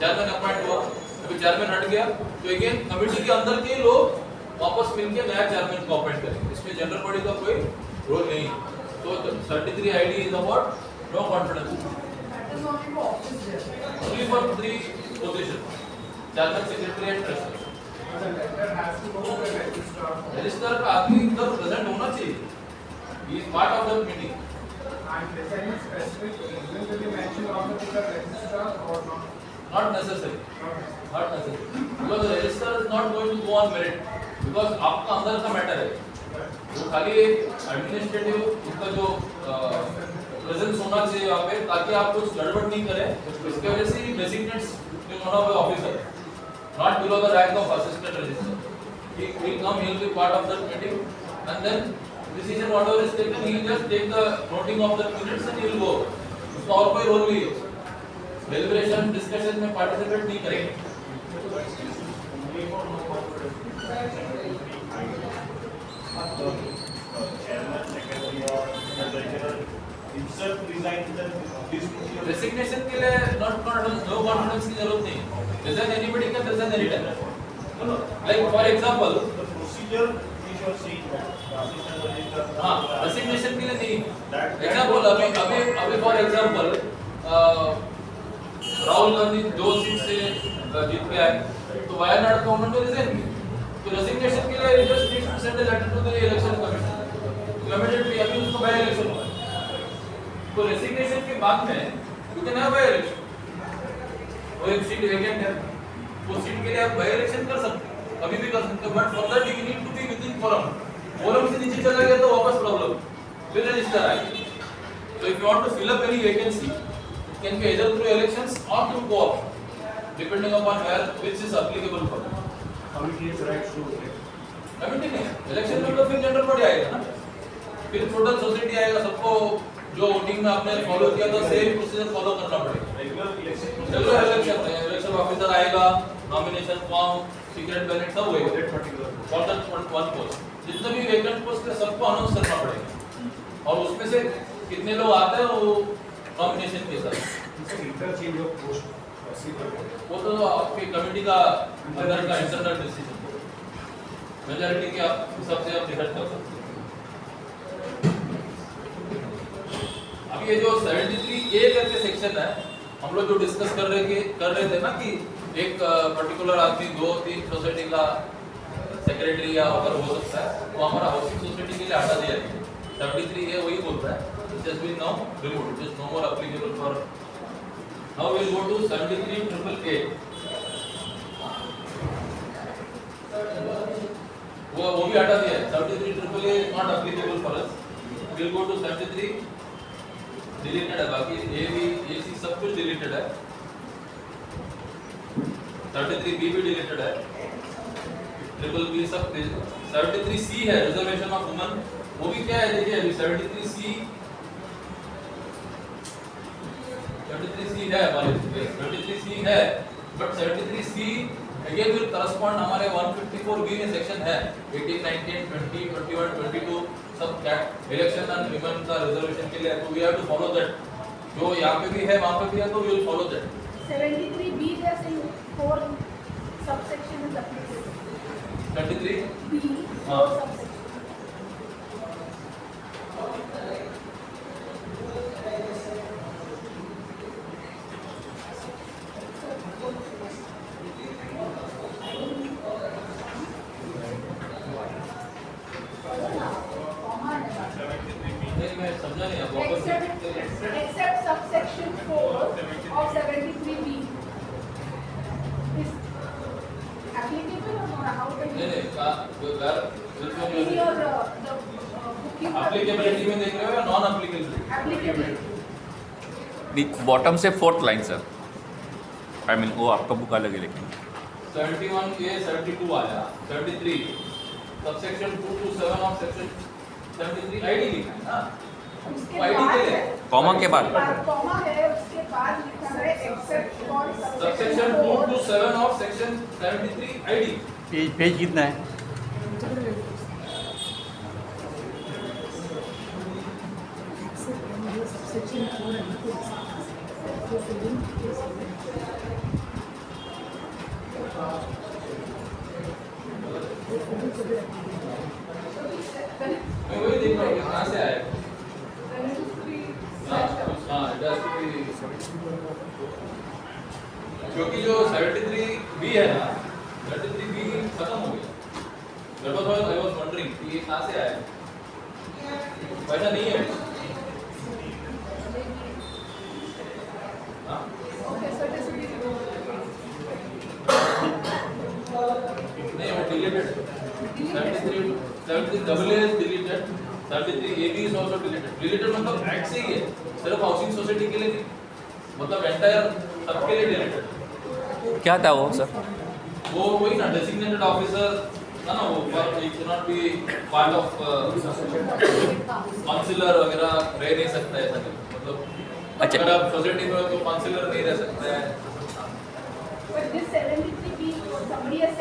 चेयरमैन अपॉइंट हुआ, अभी चेयरमैन हट गया, तो अगेन कमेटी के अंदर के लोग वापस मिलकर नया चेयरमैन को अपॉइंट करेंगे। इसमें जनरल बॉडी का कोई रोल नहीं है। So the 33 ID is about no confidence. Only for 3 positions: chairman, secretary, and treasurer. The letter has to go to the registrar. Registrar का आदमी इधर present होना चाहिए. He is part of the meeting. And is any specific reason to be mentioned on the registrar or not? Not necessary. Not necessary. Because the registrar is not going to go on merit. Because आपका अंदर का matter है. वो खाली एक administrative उसका जो presence होना चाहिए यहाँ पे, ताकि आप कुछ गड़बड़ नहीं करें। इसके वजह से ही designates the one of the officer not below the rank of assistant registrar, he will come, he will be part of that meeting, and then decision whatever is taken, he will just take the noting of the minutes and he will go. उसका और कोई role नहीं है, deliberation discussion में participate नहीं करेंगे। Resignation के लिए नो कॉन्फिडेंस की जरूरत नहीं है। Resign anybody can resign any time. Like for example हाँ, रेसिग्नेशन के लिए नहीं। एग्जांपल अभी for example Rahul Gandhi 2 seat से जीत के आए, तो वायनाड का उन्होंने रिजाइन किया। तो रेसिग्नेशन के लिए just need to send a letter to the election commission, immediately अभी उसको बाय इलेक्शन हुआ। तो रेसिग्नेशन के बाद में you can have by election. वो एक सीट वेकेंट है, वो सीट के लिए आप बाय इलेक्शन कर सकते हैं, अभी भी कर सकते हैं, but for that you need to be within forum. Forum से नीचे चला गया तो वापस प्रॉब्लम, फिर रजिस्टर आएगी। So if you want to fill up any vacancy, it can be either through elections or through co-op, depending upon which is applicable for you. Committee has rights to elect. Committee नहीं, election में तो फिर general body आएगा ना, फिर total society आएगा, सबको जो वोटिंग में आपने फॉलो किया तो सेम प्रोसीजर फॉलो करना पड़ेगा। रेगुलर इलेक्शन है, इलेक्शन ऑफिसर आएगा, नॉमिनेशन फॉर्म, सीक्रेट बैलेट सब होएगा फॉर दैट वन पोस्ट। जितने भी वेकेंट पोस्ट है सबको अनाउंस करना पड़ेगा और उसमें से कितने लोग आते हैं वो नॉमिनेशन के साथ। इंटरचेंज ऑफ पोस्ट वो तो आपकी कमेटी का अंदर का इंटरनल डिसीजन, मेजॉरिटी के हिसाब से आप डिसाइड कर सकते हैं। अभी ये जो 73A करके सेक्शन है, हम लोग जो डिस्कस कर रहे थे ना कि एक पर्टिकुलर आदमी 2-3 सोसाइटी का सेक्रेटरी या अगर हो सकता है, वो हमारा हाउसिंग सोसाइटी के लिए हटा दिया गया। 73A वही बोलता है, it has been now removed, it is no more applicable for. Now we will go to 73AAA। वो भी हटा दिया है, 73AAA is not applicable for us. We will go to 73, deleted है, बाकी A भी A C सब कुछ डिलीटेड है। 73B भी डिलीटेड है, ट्रिपल बी सब। 73C है, रिजर्वेशन ऑफ वुमेन, वो भी क्या है देखिए अभी 73C है हमारे 73C है, but 73C again will correspond हमारे 154B में सेक्शन है 18, 19, 20, 21, 22 सब कैट इलेक्शन एंड वुमेन का रिजर्वेशन के लिए, तो we have to follow that. जो यहाँ पे भी है वहाँ पे भी है, तो we will follow that. 73B जैसे 4 subsection is applicable. 73 B 4 हाँ। subsection. नहीं मैं समझा नहीं आपको। Except subsection 4 of 73B is applicable or not? How can नहीं you? नहीं In your the bookkeeper. Applicability में देख रहे हो या नॉन एप्लीकेबिलिटी? Applicability. बॉटम से 4th line sir, I mean वो आपका बुक अलग है लेकिन 71A 72 आया, 73 subsection 2 to 7 of section 73 ID लिखा है ना, उसके आईडी बाद के लिए कॉमा के बाद कॉमा है, उसके बाद लिखा है except for subsection 2 to 7 of section 73 ID. Page कितना है? मैं वही देख रहा हूँ कहाँ से आया। हाँ it has to be, क्योंकि जो 73B है ना, 73B खत्म हो गया। That was why I was wondering कि ये कहाँ से आया, वैसा नहीं है। हाँ Okay, so it is नहीं वो deleted, 73 AA is deleted, 73AB is also deleted। Deleted मतलब एक्ट से ही है, सिर्फ हाउसिंग सोसाइटी के लिए नहीं, मतलब एंटायर सबके लिए डिलीटेड। क्या था वो सर? वो वही ना डेजिग्नेटेड ऑफिसर ना वो it can not be part of councillor वगैरह रह नहीं सकता है, ऐसा नहीं, मतलब अच्छा। अगर आप सोसाइटी में हो तो काउंसिलर नहीं रह सकता है। But this 73B, somebody has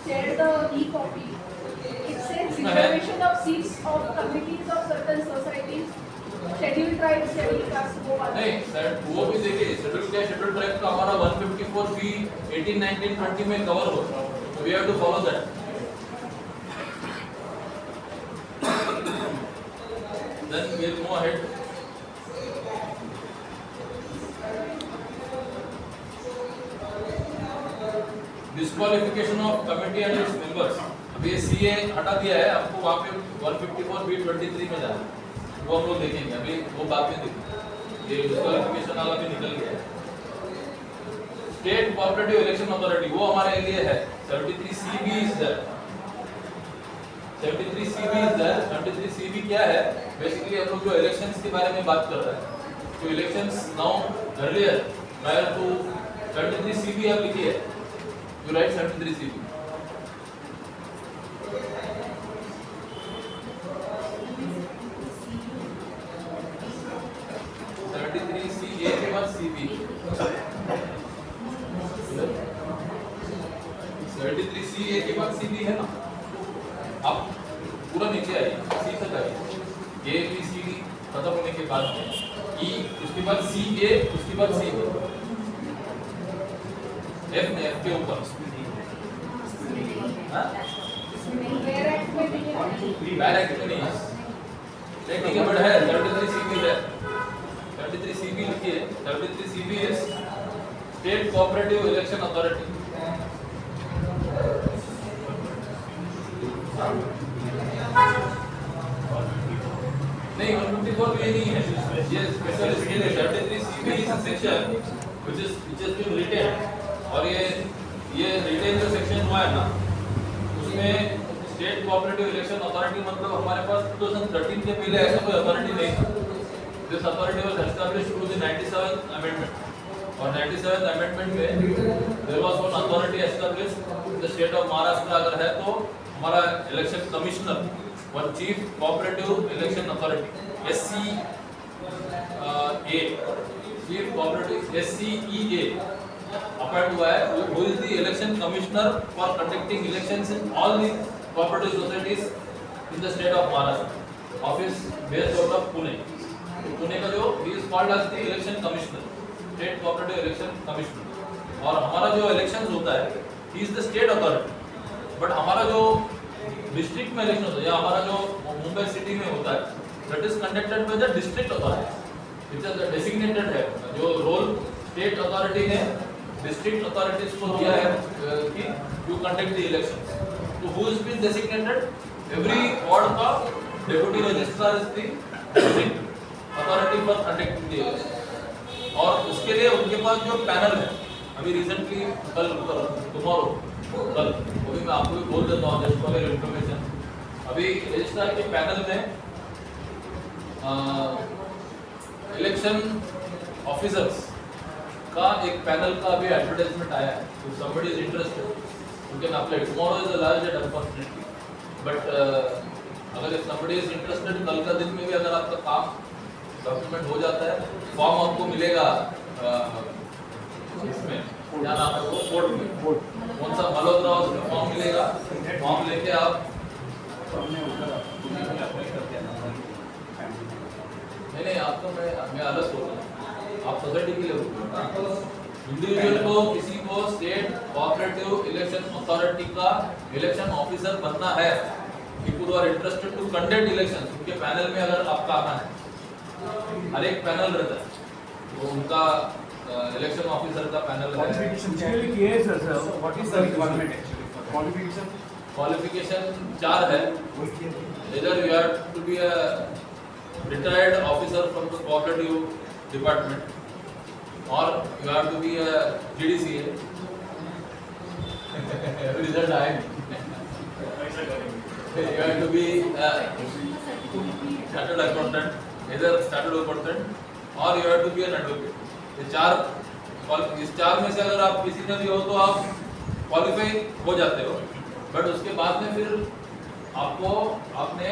shared the e-copy. It says reservation of seats of committees of certain societies, scheduled tribes, scheduled castes, वो वाला। नहीं सर वो भी देखिए, शेड्यूल क्या, शेड्यूल ट्राइब का हमारा 154B 18, 19, 20 में कवर हो, तो we have to follow that. Then we will move ahead. Disqualification of committee and its members, अब ये सीए हटा दिया है, आपको वहाँ पे 154B23 में जाना है, वो हम लोग देखेंगे, अभी वो बाद में देखेंगे। ये डिस्क्वालिफिकेशन वाला भी निकल गया है। स्टेट कोऑपरेटिव इलेक्शन अथॉरिटी वो हमारे लिए है, 73CB is there, 73CB is there. 73CB क्या है, बेसिकली हम लोग जो इलेक्शंस के बारे में बात कर रहे हैं, तो elections now earlier prior to 73CB आप लिखिए, you write 73CB। 73CA के बाद CB है ना, आप पूरा नीचे आइए, C तक आइए, ABCD खत्म होने के बाद में E, उसके बाद CA, उसके बाद CB, F ने F के ऊपर, हाँ? Where at में नहीं है? बैरक में नहीं है, ठीक है, बट है 33CB है, 33CB लिखिए, 33CB is State Cooperative Election Authority. नहीं 154 में नहीं है, ये स्पेशल स्केल है, 33CB is a section which has been retained, और ये रिटेन जो सेक्शन हुआ है ना, उसमें स्टेट कोऑपरेटिव इलेक्शन अथॉरिटी मतलब हमारे पास 2013 के पहले ऐसा कोई अथॉरिटी नहीं था। This authority was established through the 97th amendment, और 97th अमेंडमेंट में there was one authority established in the state of Maharashtra. अगर है तो हमारा election commissioner, one chief cooperative election authority SCA, chief cooperative SCEA appoint हुआ है, who is the election commissioner for conducting elections in all the cooperative societies in the state of Maharashtra. Office based out of Pune. Pune का जो he is called as the election commissioner, state cooperative election commissioner. और हमारा जो elections होता है, he is the state authority. But हमारा जो district में election होता है या हमारा जो मुंबई सिटी में होता है, that is conducted by the district authority. It is designated है, जो role state authority ने district authorities को दिया है कि you conduct the elections. So who is been designated? Every ward का deputy registrar is the district authority for conducting the elections. और उसके लिए उनके पास जो पैनल है, अभी रिसेंटली कल tomorrow कल वो भी मैं आपको भी बोल देता हूँ just for your information. अभी रजिस्ट्रार के पैनल में इलेक्शन ऑफिसर्स का एक पैनल का अभी एडवर्टाइजमेंट आया है, तो somebody is interested you can apply. Tomorrow is the last date unfortunately, but अगर if somebody is interested कल का दिन में भी अगर आपका काम डॉक्यूमेंट हो जाता है, फॉर्म आपको मिलेगा इसमें क्या नाम है वो कोर्ट में, कौन सा मल्होत्रा उसमें फॉर्म मिलेगा, फॉर्म लेके आप नहीं आपको मैं अलग बोल रहा हूँ, आप सोसाइटी के लिए इंडिविजुअल को किसी को स्टेट कोऑपरेटिव इलेक्शन अथॉरिटी का इलेक्शन ऑफिसर बनना है, people are interested to conduct elections, उनके पैनल में अगर आपका आना है, हर एक पैनल रहता है, तो उनका इलेक्शन ऑफिसर का पैनल है। What is the requirement actually for qualification? Qualification 4 है, either you have to be a retired officer from the cooperative department, or you have to be a GDCA. Result आएगा। You have to be a chartered accountant, either chartered accountant, or you have to be an advocate. इस 4 में से अगर आप किसी में भी हो तो आप क्वालिफाई हो जाते हो, बट उसके बाद में फिर आपको आपने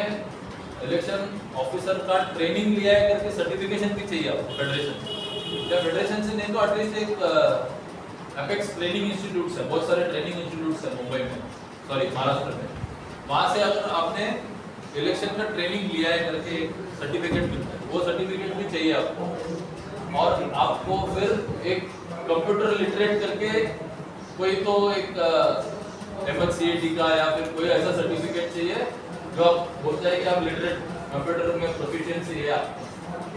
इलेक्शन ऑफिसर का ट्रेनिंग लिया है करके सर्टिफिकेशन भी चाहिए आपको फेडरेशन से, या फेडरेशन से नहीं तो एटलीस्ट एक एपेक्स ट्रेनिंग इंस्टीट्यूट्स है, बहुत सारे ट्रेनिंग इंस्टीट्यूट्स है मुंबई में, सॉरी महाराष्ट्र में, वहाँ से अगर आपने इलेक्शन का ट्रेनिंग लिया है करके एक सर्टिफिकेट मिलता है, वो सर्टिफिकेट भी चाहिए आपको, और आपको फिर एक कंप्यूटर लिटरेट करके कोई तो एक MHCAT का या फिर कोई ऐसा सर्टिफिकेट चाहिए जो आप बोलता है कि आप लिटरेट कंप्यूटर में प्रोफिशिएंसी है,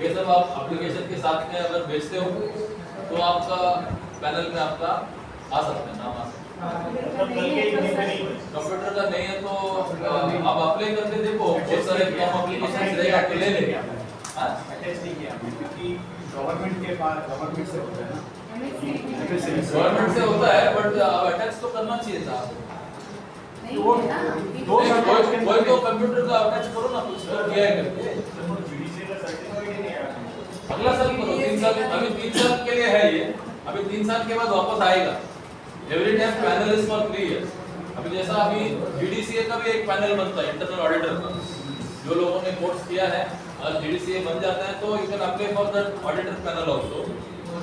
ये सब आप एप्लीकेशन के साथ में अगर भेजते हो तो आपका पैनल में आपका आ सकता है, नाम आ सकता है। कंप्यूटर का नहीं है तो आप अप्लाई करके देखो, बहुत सारे कम एप्लीकेशन रहेगा तो ले लेंगे। अटैच नहीं किया क्योंकि गवर्नमेंट के पास गवर्नमेंट से होता है ना, गवर्नमेंट से होता है, बट अटैच तो करना चाहिए था। कोई तो कंप्यूटर का अटैच करो ना, कुछ तो किया है करके अगला साल करो, 3 साल, अभी 3 साल के लिए है ये, अभी 3 साल के बाद वापस आएगा। Every time panel is for 3 years. अभी जैसा अभी GDCA का भी एक पैनल बनता है इंटरनल ऑडिटर का, जो लोगों ने कोर्स किया है, अगर GDCA बन जाता है तो you can apply for that auditor panel also.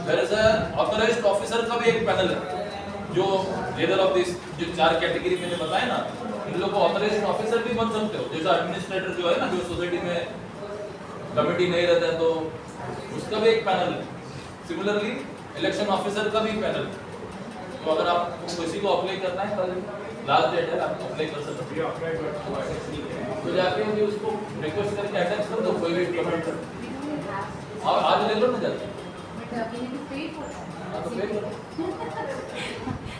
There is a authorised officer का भी एक पैनल है, जो लेदर ऑफ दिस जो 4 कैटेगरी मैंने बताया ना, इन लोगों को ऑथराइज्ड ऑफिसर भी बन सकते हो। जैसा एडमिनिस्ट्रेटर जो है ना, जो सोसाइटी में कमेटी नहीं रहता है तो उसका भी एक पैनल है। सिमिलरली इलेक्शन ऑफिसर का भी पैनल है। तो अगर आप किसी को अप्लाई करना है, कल लास्ट डेट है, आप अप्लाई कर सकते We applied but no access नहीं है। हो। तो जाके भी उसको रिक्वेस्ट करके अटैच कर दो, कोई भी कमेंट और आज ले लो ना जाके। But we need to pay for that. हाँ, तो pay करो।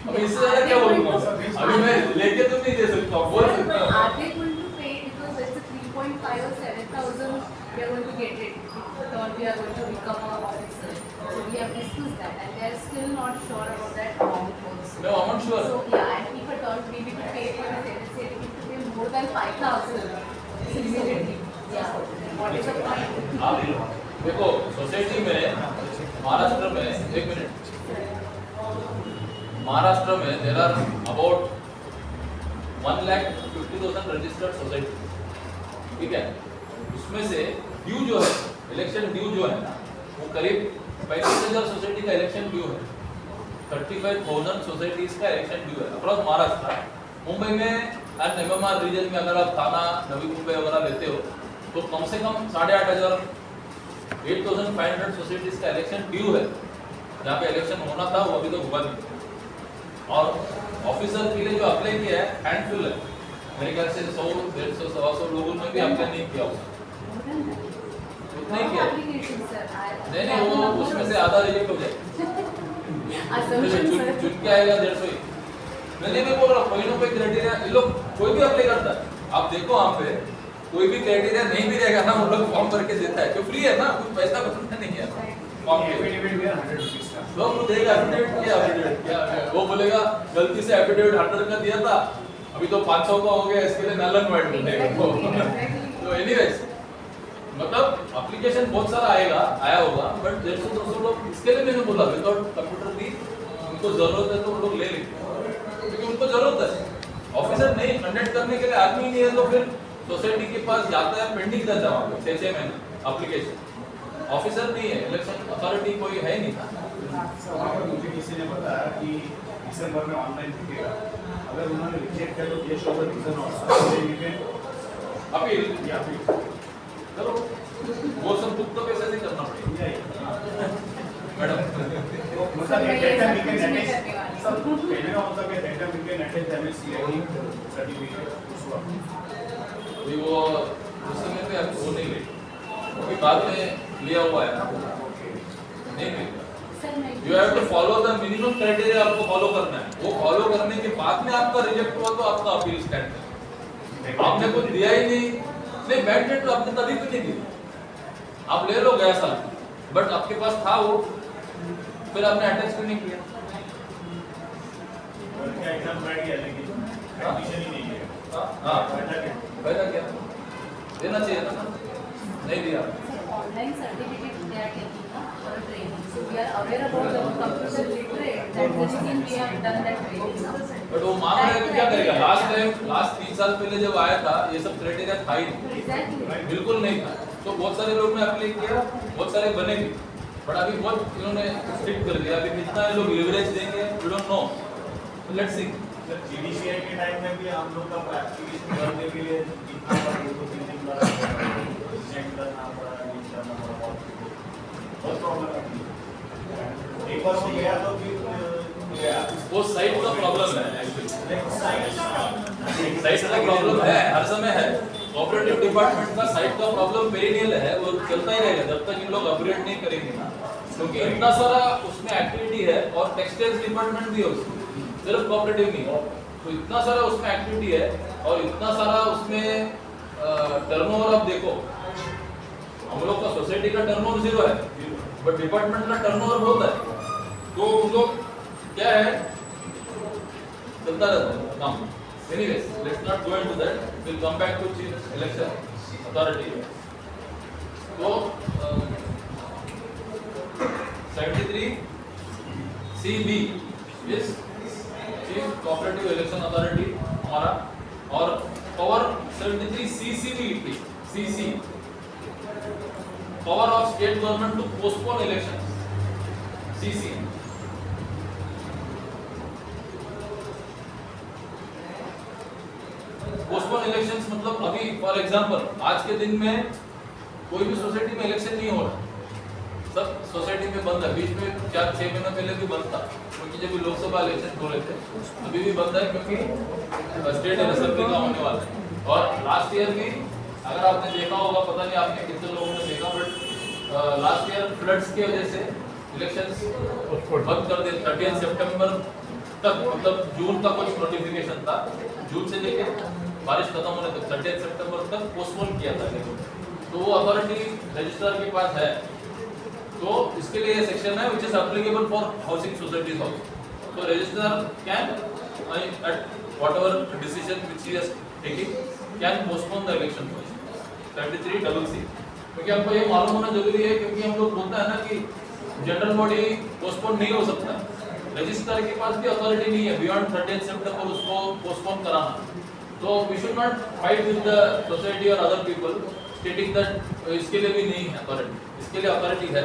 अभी इससे ज़्यादा क्या बोलूँगा? अभी मैं लेके तो नहीं दे सकता हूँ, बोल सकता हूँ। Are they going to pay because it's a 3.5 or 7,000 we are going to get it if at all we are going to become an officer. So we have discussed that and they are still not sure about that amount also. No, I'm not sure. So yeah, and if at all we need to pay for the NSA, we need to pay more than 5,000 immediately. Yeah. What is the point? आप देखो society में महाराष्ट्र में, एक minute, Maharashtra में there are about 1,50,000 registered society, ठीक है। उसमें से ड्यू जो है, इलेक्शन ड्यू जो है ना, वो करीब 35,000 सोसाइटी का इलेक्शन ड्यू है। 35,000 सोसाइटीज का इलेक्शन ड्यू है अक्रॉस महाराष्ट्र। मुंबई में एंड MMR रीजन में अगर आप थाना, नवी मुंबई वगैरह लेते हो तो कम से कम 8,500 8,500 सोसाइटीज का इलेक्शन ड्यू है। जहाँ पे इलेक्शन होना था वो अभी तो हुआ नहीं। और ऑफिसर के लिए जो अप्लाई किया है हैंडफुल है, मेरे ख्याल से 100, 150, 125 लोगों ने भी अप्लाई नहीं किया होगा, उतना ही किया। Application, sir. नहीं वो उसमें से आधा रिजेक्ट हो जाए, Assumption, sir. चुन के आएगा 150 ही। मैंने भी बोल रहा हूँ कोई ना कोई क्राइटेरिया इन लोग कोई भी अप्लाई करता है। आप देखो वहाँ पे कोई भी क्राइटेरिया नहीं भी रहेगा ना, वो लोग फॉर्म भर के देता है, जो फ्री है ना, कुछ पैसा बचता नहीं है फॉर्म के। Affidavit भी 100 rupees का। लोग वो देगा एफिडेविट क्या, वो बोलेगा गलती से एफिडेविट 100 का दिया था, अभी तो 500 का हो गया, इसके लिए नल एंड वाइड मिलेगा। तो एनीवेज मतलब एप्लीकेशन बहुत सारा आया होगा, बट 150-200 लोग, इसके लिए मैंने बोला विदाउट कंप्यूटर भी उनको जरूरत है तो वो लोग ले लेंगे, क्योंकि उनको जरूरत है। ऑफिसर नहीं कंडक्ट करने के लिए आदमी नहीं है तो फिर सोसाइटी के पास जाता है, पेंडिंग रहता है वहाँ पे 6-6 महीने एप्लीकेशन। ऑफिसर नहीं है, इलेक्शन अथॉरिटी कोई है नहीं था। वहाँ पर मुझे किसी ने बताया कि दिसंबर में ऑनलाइन दिखेगा, अगर उन्होंने रिजेक्ट किया तो ये show the reason also appeal या फिर करो, वो सब बुक तो पैसे से करना पड़ेगा मैडम। तो मतलब ये डेटा वी कैन अटैच सब कहने का मतलब है data we can attach MSCI certificate उसको अभी वो उस समय पे अब वो नहीं ले, अभी बाद में लिया हुआ है ना, नहीं मिलेगा। Sir, मैं you have to follow the minimum criteria, आपको फॉलो करना है। वो फॉलो करने के बाद में आपका रिजेक्ट हुआ तो आपका अपील स्टैंड है। आपने कुछ दिया ही नहीं बैड डेट तो आपने तभी तो नहीं दी, आप ले लो गया साल, बट आपके पास था वो, फिर आपने अटैच क्यों नहीं किया? क्या एग्जाम बैठ गया लेकिन कंडीशन ही नहीं है। हाँ बैठा क्या देना चाहिए था, नहीं दिया। online certificate they are taking for training. So we are aware about the computer literate. That's the reason we have done that training. But वो मांग रहे हैं, क्या करेगा? लास्ट 3 साल पहले जब आया था ये सब क्राइटेरिया था ही नहीं, Exactly. बिल्कुल नहीं था। तो बहुत सारे लोग ने अप्लाई किया, बहुत सारे बने भी, बट अभी बहुत इन्होंने स्ट्रिक्ट कर दिया। अभी कितना ये लोग लिवरेज देंगे we don't know, let's see. GDCI के टाइम में भी हम लोग का एप्लीकेशन भरने के लिए कितना बार 2-3 दिन लगा, चेक करना पड़ा, नहीं करना पड़ा, बहुत प्रॉब्लम है। एक बार हो गया तो फिर गया। वो साइट का प्रॉब्लम है एक्चुअली, साइट का प्रॉब्लम है, हर समय है। कोऑपरेटिव डिपार्टमेंट का साइट का प्रॉब्लम पेरिनियल है, वो चलता ही रहेगा जब तक इन लोग अपग्रेड नहीं करेंगे ना, क्योंकि इतना सारा उसमें एक्टिविटी है और टेक्सटाइल्स डिपार्टमेंट भी है उसमें, सिर्फ कोऑपरेटिव नहीं है। तो इतना सारा उसमें एक्टिविटी है और इतना सारा उसमें टर्नओवर आप देखो, हम लोग का सोसाइटी का टर्नओवर 0 है, बट डिपार्टमेंट का टर्नओवर बहुत है। तो उन लोग क्या है, चलता रहता है काम। Anyways, let's not go into that. We'll come back to Chief Election Authority. So, 73 CB is Chief Cooperative Election Authority हमारा, और power 73 CC भी थी, CC Power of State Government to postpone elections, CC। Postpone elections मतलब अभी for example आज के दिन में कोई भी सोसाइटी में इलेक्शन नहीं हो रहा, सब सोसाइटी में बंद है। बीच में 4-6 महीने पहले भी बंद था क्योंकि जब लोकसभा इलेक्शन हो रहे थे, अभी भी बंद है क्योंकि स्टेट असेंबली का होने वाला है। और लास्ट ईयर भी अगर आपने देखा होगा, पता नहीं आपने कितने लोगों ने देखा, बट लास्ट ईयर फ्लड्स की वजह से इलेक्शंस बंद कर दिए 30 सितंबर तक, मतलब जून का कुछ नोटिफिकेशन था, जून से लेकर बारिश खत्म होने तक 30 सितंबर तक पोस्टपोन किया था। तो वो अथॉरिटी रजिस्ट्रार के पास है, तो इसके लिए सेक्शन है which is applicable for housing societies also. So registrar can at whatever decision which he is taking can postpone the election. 33CC क्योंकि हमको ये मालूम होना जरूरी है, क्योंकि हम लोग बोलते हैं ना कि जनरल बॉडी पोस्टपोन नहीं हो सकता, रजिस्ट्रार के पास भी अथॉरिटी नहीं है बियॉन्ड 30 सितंबर उसको पोस्टपोन कराना। तो we should not fight with the society और अदर पीपल स्टेटिंग दैट इसके लिए भी नहीं है अथॉरिटी, इसके लिए अथॉरिटी है।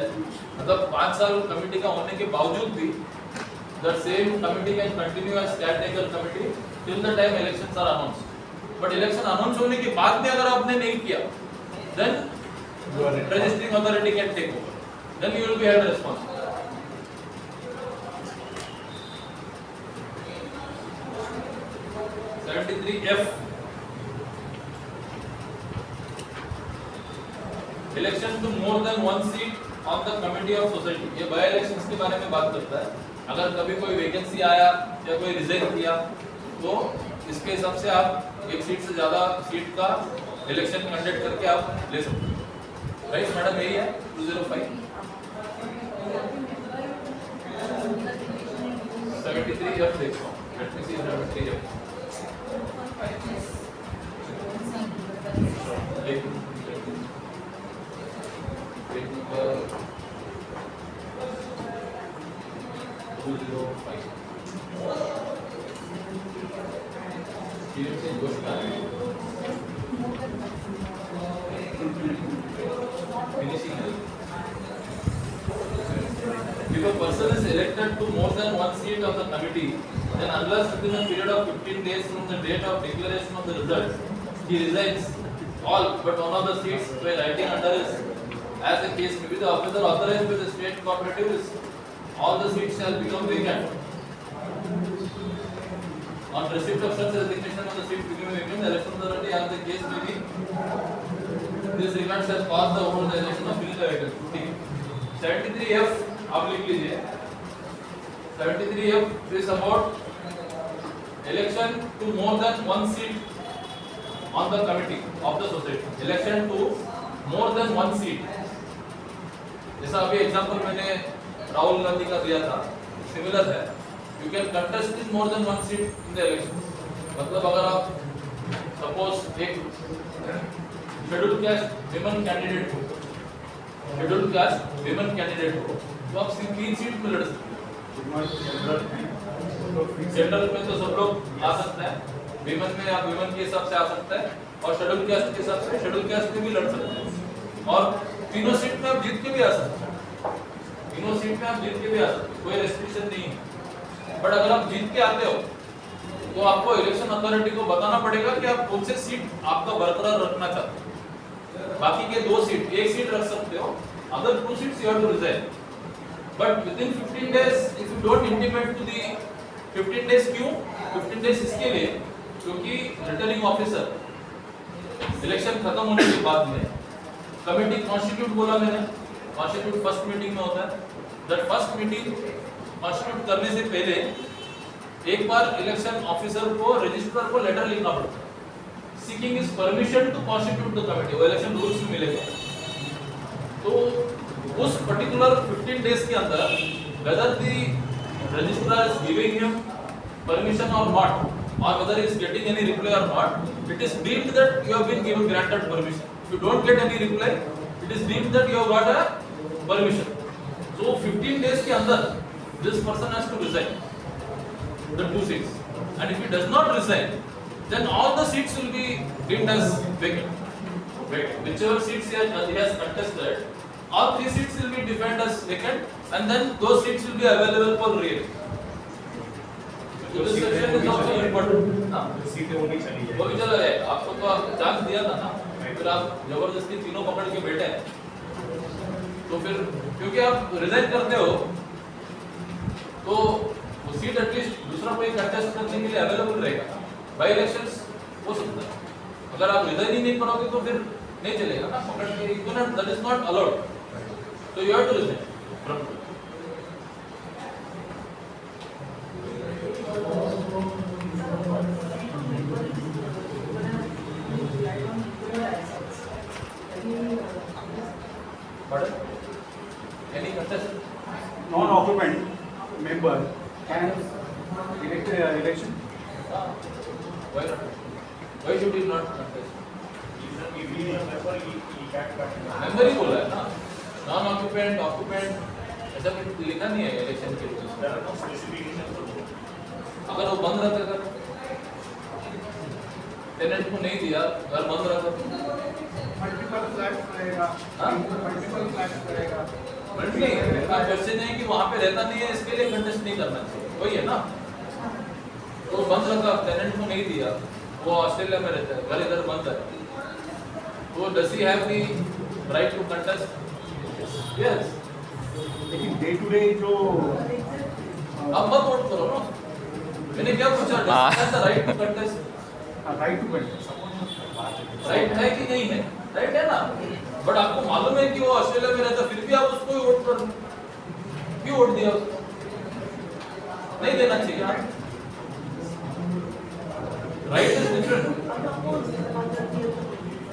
मतलब 5 साल कमेटी का होने के बावजूद भी the same committee can continue as caretaker committee till the time elections are announce. But election announce होने के बाद भी अगर आपने नहीं किया, then registering authority can take over, then you will be held responsible. Election to more than 1 seat on the committee of society, ये by elections के बारे में बात करता है। अगर कभी कोई वैकेंसी आया या कोई रिजाइन किया तो इसके हिसाब से आप एक सीट से ज्यादा सीट का इलेक्शन कंडक्ट करके आप ले सकते हो। राइट मैडम, यही है 205 73F देखो, let me see 73F। If a person is elected to more than 1 seat of the committee, then unless within a period of 15 days from the date of declaration of the results, he resigns all but one of the seats by writing under his, as the case may be, the officer authorized by the state cooperative is, all the seats shall become vacant. On receipt of such resignation of the seat becoming vacant, the election authority, as the case may be, this event shall cause the organization of filling the vacancy. 73F आप लिख लीजिए। 73F is about election to more than 1 seat on the committee of the society. Election to more than 1 seat. जैसा अभी example मैंने राहुल गांधी का दिया था, similar है। You can contest in more than 1 seat in the election. मतलब अगर आप सपोज एक शेड्यूल कास्ट विमेन कैंडिडेट हो, शेड्यूल कास्ट विमेन कैंडिडेट हो, तो आप 3 सीट में लड़ सकते हैं। जनरल में तो सब लोग आ सकते हैं, विमेन में आप विमेन के हिसाब से आ सकते हैं, और शेड्यूल कास्ट के हिसाब से शेड्यूल कास्ट में भी लड़ सकते हैं, और तीनों सीट में आप जीत के भी आ सकते हैं। तीनों सीट में आप जीत के भी आ सकते हैं, कोई रेस्ट्रिक्शन नहीं है। बट अगर आप जीत के आते हो तो आपको इलेक्शन अथॉरिटी को बताना पड़ेगा कि आप कौन से सीट आपका बरकरार रखना चाहते हो। बाकी के 2 सीट, एक सीट रख सकते हो, other 2 seats you have to resign. But within 15 days, if you don't intimate to the 15 days, क्यों 15 days इसके लिए, क्योंकि रिटर्निंग ऑफिसर इलेक्शन खत्म होने के बाद में कमेटी कॉन्स्टिट्यूट बोला मैंने, कॉन्स्टिट्यूट फर्स्ट मीटिंग में होता है। दैट फर्स्ट मीटिंग कॉन्स्टिट्यूट करने से पहले एक बार इलेक्शन ऑफिसर को रजिस्ट्रार को लेटर लिखना पड़ता है, seeking is permission to constitute the committee. वो इलेक्शन रूल्स में मिलेगा। तो उस पर्टिकुलर 15 डेज के अंदर whether the registrar is giving him permission or not, or whether he is getting any reply or not, it is deemed that you have been given granted permission. If you don't get any reply, it is deemed that you have got a permission. So 15 days के अंदर this person has to resign the 2 seats, and if he does not resign, then all the seats will be deemed as vacant. Whichever seats he has contested, all 3 seats will be defined as vacant, and then those seats will be available for re-election. So this section is also important. ना, सीटें वो भी चली वो भी चला जाए। आपको तो चांस दिया था ना, फिर आप जबरदस्ती तीनों पकड़ के बैठे हैं, तो फिर क्योंकि आप रिजाइन करते हो तो वो सीट एटलीस्ट दूसरा कोई कंटेस्ट करने के लिए अवेलेबल रहेगा। बाई इलेक्शंस हो सकता है, अगर आप रिजाइन ही नहीं करोगे तो फिर नहीं चलेगा ना, पकड़ के you can not, that is not allowed, तो you have to resign. Pardon? Any contestant? Non-occupant member can elect election. Why not? Why should he not contest? if he is a member, he can contest. Member ही बोला है ना, non occupant occupant ऐसा कुछ लिखा नहीं है election के रूल्स में। There are no specifications for both. अगर वो बंद रहता अगर टेनेंट को नहीं दिया, घर बंद रहता मल्टीपल फ्लैट्स रहेगा, हाँ? मल्टीपल फ्लैट्स रहेगा। नहीं, क्वेश्चन है कि वहाँ पे रहता नहीं है, इसके लिए कंटेस्ट नहीं करना चाहिए, वही है ना। तो बंद रखा, टेनेंट को नहीं दिया, वो ऑस्ट्रेलिया में रहता है, घर इधर बंद है, तो does he have the right to contest? Yes. लेकिन डे टू डे जो अब मत वोट करो ना, मैंने क्या पूछा, does he have the right to contest? Right to contest right है कि नहीं है? राइट है ना, बट आपको मालूम है कि वो ऑस्ट्रेलिया में रहता, फिर भी आप उसको ही वोट कर, क्यों वोट दिया उसको? नहीं देना चाहिए ना। Right is different.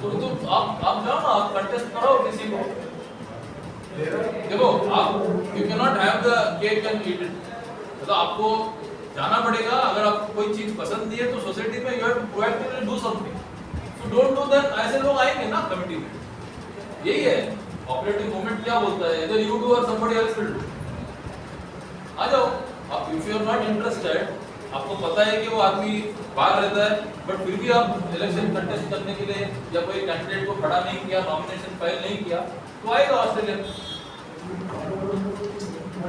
तो आप जाओ ना, आप कंटेस्ट कराओ किसी को। देखो आप you can not have the cake and eat it, तो आपको जाना पड़ेगा। अगर आपको कोई चीज पसंद नहीं है तो सोसाइटी में you have to proactively do something, so don't do that. ऐसे लोग आएंगे ना कमिटी में, यही है ऑपरेटिंग मूवमेंट क्या बोलता है, इधर यू डू और समबडी एल्स विल डू। आ जाओ आप, if you are not interested, आपको पता है कि वो आदमी बाहर रहता है, बट फिर भी आप इलेक्शन कंटेस्ट करने के लिए या कोई कैंडिडेट को खड़ा नहीं किया, नॉमिनेशन फाइल नहीं किया, तो आएगा ऑस्ट्रेलिया।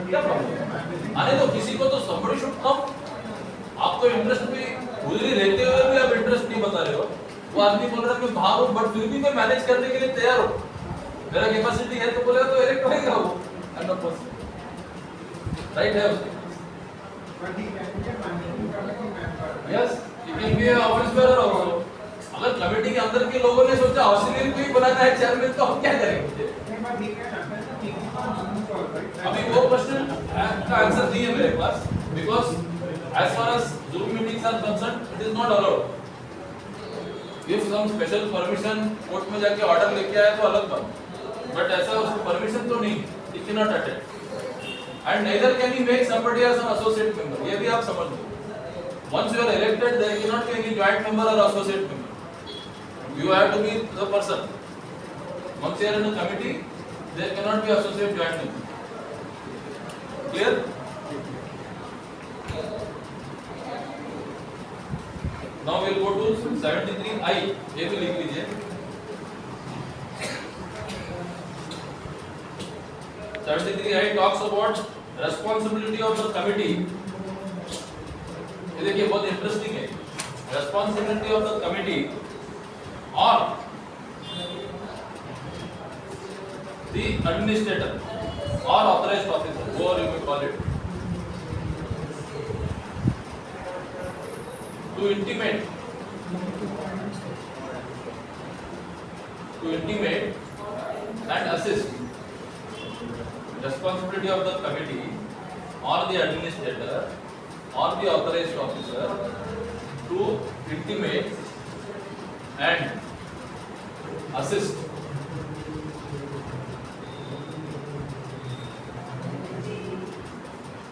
क्या प्रॉब्लम? आने दो किसी को, तो somebody should come। आप तो इंटरेस्ट भी उधर ही रहते हुए भी आप इंटरेस्ट नहीं बता रहे हो। वो आदमी बोल रहा है मैं बाहर हूँ, बट फिर भी मैं मैनेज करने के लिए तैयार हूँ, मेरा कैपेसिटी है, तो बोलेगा तो इलेक्ट होएगा वो 100%। राइट है उसके। But he can be a managing committee member. Yes, you can be office bearer also. अगर कमेटी के अंदर के लोगों ने सोचा ऑस्ट्रेलियन को ही बनाना है चेयरमैन, तो हम क्या करेंगे? नहीं, but he can attend the meeting on Zoom call, right? अभी वो क्वेश्चन का आंसर नहीं है मेरे पास, because as far as Zoom meetings are concerned, it is not allowed. If some special permission court में जाके ऑर्डर लेके आए तो अलग बात, बट ऐसा उसको परमिशन तो नहीं, it can not attend and neither can he make somebody as an associate member। ये भी आप समझ लो, once you are elected there cannot be any joint member or associate member, you have to be the person। once you are in a committee there cannot be associate joint member। clear? now we'll go to 73I, ये भी लिख लीजिए। 73I talks about responsibility of the committee। ये देखिए बहुत interesting है, responsibility of the committee or the administrator or authorized officer, whatever you may call it, to intimate and assist। responsibility of the committee or the administrator or the authorized officer to intimate and assist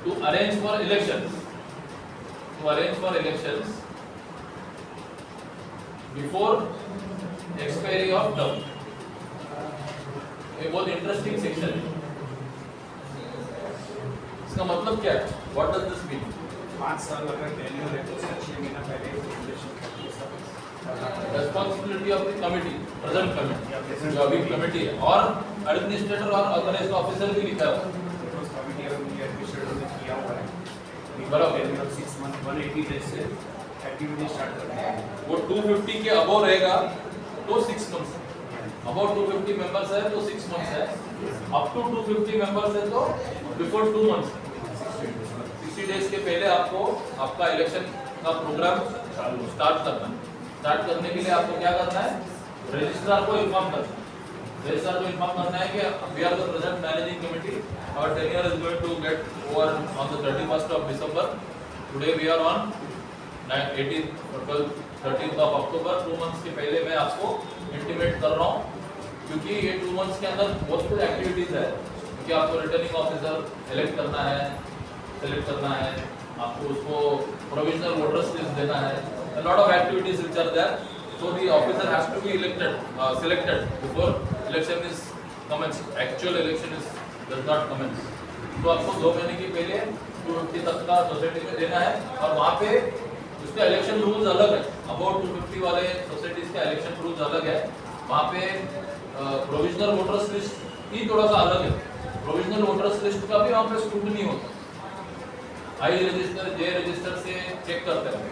to arrange for elections, before expiry of term। ये बहुत interesting section है। इसका मतलब क्या है? What does this mean? 5 साल अगर tenure है तो 6 महीना पहले Responsibility of the committee, present committee, जो अभी कमेटी है, और एडमिनिस्ट्रेटर और ऑथराइज्ड ऑफिसर भी लिखा है। कमिटी अगर एडमिनिस्ट्रेटर ने किया हुआ है बराबर। 6 मंथ 180 डेज से 30 एक्टिविटी स्टार्ट करते हैं वो 250 के अबव रहेगा तो 6 मंथ्स, अबव 250 मेंबर्स है तो 6 मंथ्स है, अप टू 250 मेंबर्स है तो बिफोर 2 मंथ्स, 60 डेज के पहले आपको आपका इलेक्शन का प्रोग्राम स्टार्ट करना है। स्टार्ट करने के लिए आपको क्या करना है, रजिस्ट्रार को इन्फॉर्म करना है। रजिस्ट्रार को इन्फॉर्म करना है कि we are the present managing committee, our tenure is going to get over on the 31st of December. Today we are on 18th or 13th of October, 2 months के पहले मैं आपको इंटीमेट कर रहा हूँ, क्योंकि ये 2 months के अंदर बहुत कुछ एक्टिविटीज है, क्योंकि आपको रिटर्निंग ऑफिसर इलेक्ट करना है, सेलेक्ट करना है, आपको उसको प्रोविजनल वोटर्स लिस्ट देना है, a lot of activities which are there, so the officer has to be selected before election is commenced. Actual election is does not commence. तो आपको 2 महीने के पहले 250 तक का सोसाइटी में देना है, और वहाँ पे उसका इलेक्शन रूल्स अलग है, अबाउट 250 वाले सोसाइटीज का इलेक्शन रूल्स अलग है। वहाँ पे प्रोविजनल वोटर्स लिस्ट ही थोड़ा सा अलग है, प्रोविजनल वोटर्स लिस्ट का भी वहाँ पे स्क्रूटनी होता है, आई रजिस्टर जे रजिस्टर से चेक करते हैं,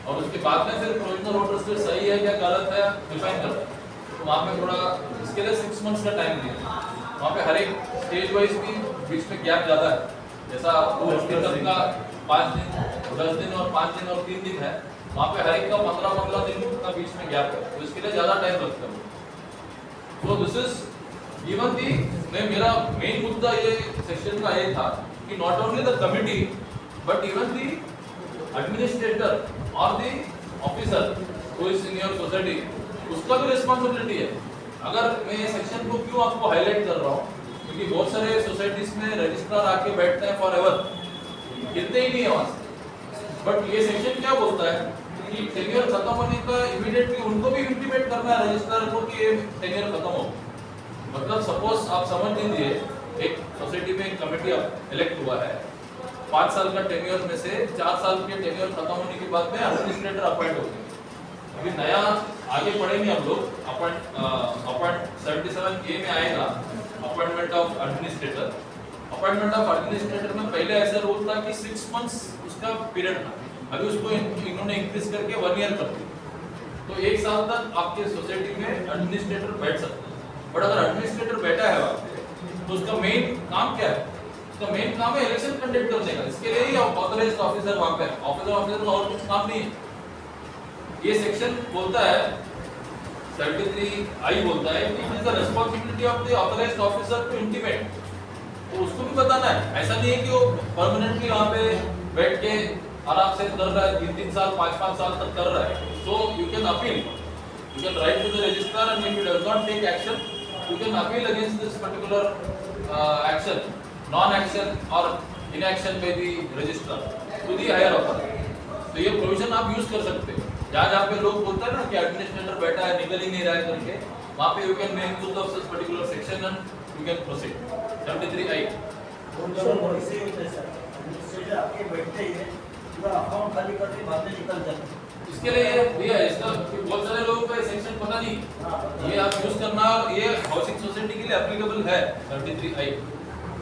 और उसके बाद में फिर प्रोविजनल वोटर्स लिस्ट सही है या गलत है डिफाइन करते हैं। तो वहाँ पे थोड़ा इसके लिए 6 मंथ्स का टाइम दिया, वहाँ पे हर एक स्टेज वाइज भी बीच में गैप ज़्यादा है, जैसा 250 तक का 5 दिन 10 दिन और 5 दिन और 3 दिन है, वहाँ पे हर एक का 15-15 दिन का बीच में गैप है, तो इसके लिए ज़्यादा टाइम लगता है। So this is even the मेरा मेन मुद्दा ये सेक्शन का ये था कि not only the committee but even the administrator और the officer who is in your society, उसका भी रिस्पॉन्सिबिलिटी है। अगर मैं ये सेक्शन को क्यों आपको हाईलाइट कर रहा हूँ, क्योंकि बहुत सारे सोसाइटीज में रजिस्ट्रार आके बैठते हैं फॉर एवर, गिरते ही नहीं है वहाँ से। बट ये सेक्शन क्या बोलता है कि टेन्योर खत्म होने का इमीडिएटली उनको भी इंटीमेट करना है रजिस्ट्रार को कि ये टेन्योर खत्म हो। मतलब सपोज आप समझ लीजिए एक सोसाइटी में एक कमेटी इलेक्ट हुआ है, 5 साल का टेन्योर में से 4 साल के टेन्योर खत्म होने के बाद में एडमिनिस्ट्रेटर अपॉइंट होते हैं। अभी नया आगे पढ़ेंगे हम लोग, अपॉइंट 77A में आएगा appointment of administrator. Appointment of administrator में पहले ऐसा रूल था कि 6 मंथ्स उसका पीरियड था, अभी उसको इन्होंने इंक्रीज करके 1 ईयर कर दिया, तो 1 साल तक आपके सोसाइटी में एडमिनिस्ट्रेटर बैठ सकता है। बट अगर एडमिनिस्ट्रेटर बैठा है वहाँ पे, तो उसका मेन काम क्या है, उसका मेन काम है इलेक्शन कंडक्ट करने का, इसके लिए ही ऑथराइज्ड ऑफिसर वहाँ पे है, ऑफिसर का और कुछ काम नहीं है। ये सेक्शन बोलता है 73I बोलता है कि it is the responsibility of the authorised officer to intimate, तो उसको भी बताना है। ऐसा नहीं है कि वो परमानेंटली वहाँ पे बैठ के आराम से कर रहा है, 3-3 साल 5-5 साल तक कर रहा है। So you can appeal, you can write to the registrar and if he does not take action you can appeal against this particular action, non action or inaction by the registrar to the higher authority. तो ये provision आप use कर सकते हैं। जहाँ पे लोग बोलते हैं ना कि एडमिनिस्ट्रेटर बैठा है निकल ही नहीं रहा है करके, वहाँ पे you can make use of this particular section and you can proceed. 73I ऐसे होते हैं सर, एडमिनिस्ट्रेटर आपके बैठते ही है, पूरा अकाउंट खाली करके बाद में निकल जाते हैं। इसके लिए ये है, इसका बहुत सारे लोगों को सेक्शन पता नहीं, ये आप यूज करना, ये हाउसिंग सोसाइटी के लिए एप्लीकेबल है 73I,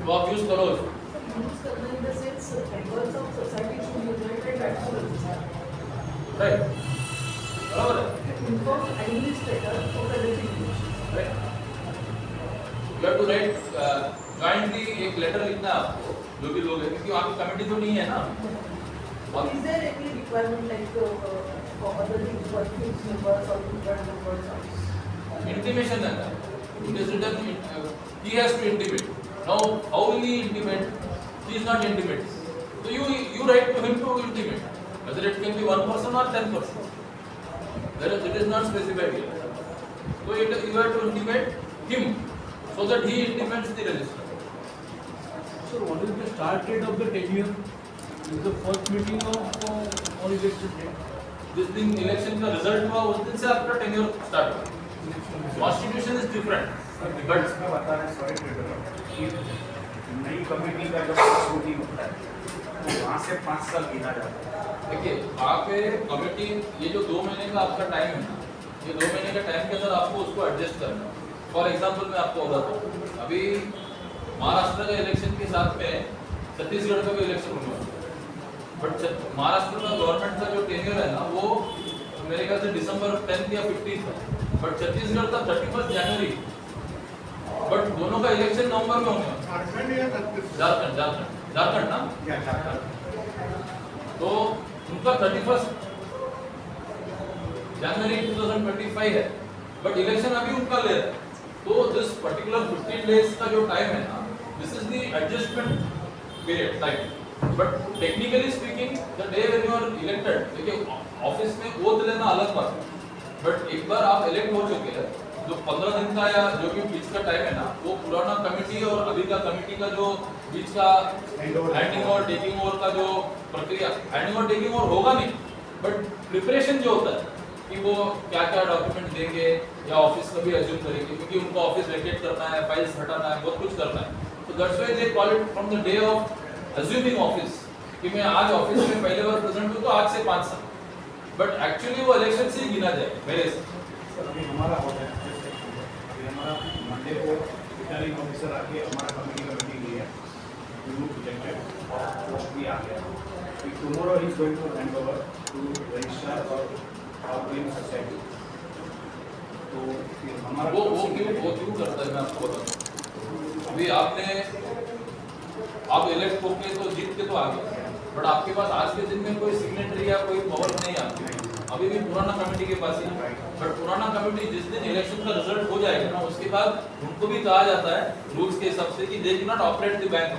तो आप यूज करो इसको। use करना in the sense members of society should unite and act right, बराबर है। inform administrator of the designation. Right, you have to write jointly एक लेटर लिखना है आपको, जो भी लोग हैं, क्योंकि वहाँ की कमेटी तो नहीं है ना। Is there any requirement like for other things for fixed members or different members? Intimation है ना, it is written he has to intimate. Now how will he intimate? He is not intimate. So you write to him to intimate, whether it can be 1 person or 10 person. Whereas it is not specified here. So you have to intimate him so that he intimates the registrar. So what is the start date of the tenure? Is the first meeting of or election date? जिस दिन election का result हुआ उस दिन से आपका tenure start हुआ। Constitution is different, but इसमें बता रहे हैं, सॉरी कि नई कमेटी का जब फर्स्ट मीटिंग होता है तो वहाँ से 5 साल गिना जाता है। देखिए वहाँ पे कमेटी, ये जो 2 महीने का आपका टाइम है ना, ये 2 महीने का टाइम के अंदर आपको उसको एडजस्ट करना है। फॉर एग्जाम्पल मैं आपको बताता हूँ, अभी महाराष्ट्र के इलेक्शन के साथ में छत्तीसगढ़ का भी इलेक्शन होने वाला है। बट महाराष्ट्र का गवर्नमेंट का जो टेन्योर है ना वो मेरे ख्याल से दिसंबर 10 या 15 है, बट छत्तीसगढ़ का 31 जनवरी। बट दोनों का इलेक्शन नवंबर में होने वाला है। झारखंड या छत्तीसगढ़? झारखंड ना, क्या झारखंड तो उनका 31 जनवरी 2025 है, बट इलेक्शन अभी उनका ले रहा है। तो दिस पर्टिकुलर 15 डेज का जो टाइम है ना, this is the adjustment period time. But technically speaking the day when you are elected, देखिए ऑफिस में ओथ लेना अलग बात है, बट एक बार आप इलेक्ट हो चुके हैं, जो 15 दिन का या जो भी बीच का टाइम है ना, वो पुराना कमेटी और अभी का कमेटी का जो बीच का हैंडिंग ओवर टेकिंग ओवर का जो प्रक्रिया, हैंडिंग ओवर टेकिंग ओवर होगा नहीं, बट प्रिपरेशन जो होता है कि वो क्या क्या डॉक्यूमेंट देंगे या ऑफिस कभी अज्यूम करेंगे, क्योंकि उनको ऑफिस वेकेट करना है, फाइल्स हटाना है, बहुत कुछ करना है। तो that's why they call it from the day of assuming office, कि मैं आज ऑफिस में पहले बार प्रेजेंट हूँ तो आज से 5 साल, बट एक्चुअली वो इलेक्शन से ही गिना जाएगा मेरे से। सर अभी हमारा हो गया, अभी हमारा मंडे को रिटर्निंग ऑफिसर आके हमारा कमेटी का मीटिंग ली है, प्रोजेक्टेड और पोस्ट भी आ गया। Tomorrow he is going to hand over to registrar और क्लेम सोसाइटी। तो फिर हमारा वो क्यों करता है, मैं आपको बताऊँ। अभी आप इलेक्ट होके तो जीत के तो आ गए, बट आपके पास आज के दिन में कोई सिग्नेटरी या कोई पावर नहीं आती, अभी भी पुराना कमेटी के पास ही है। बट पुराना कमेटी जिस दिन इलेक्शन का रिजल्ट हो जाएगा ना, उसके बाद उनको भी कहा जाता है रूल्स के हिसाब से कि they can not operate the bank.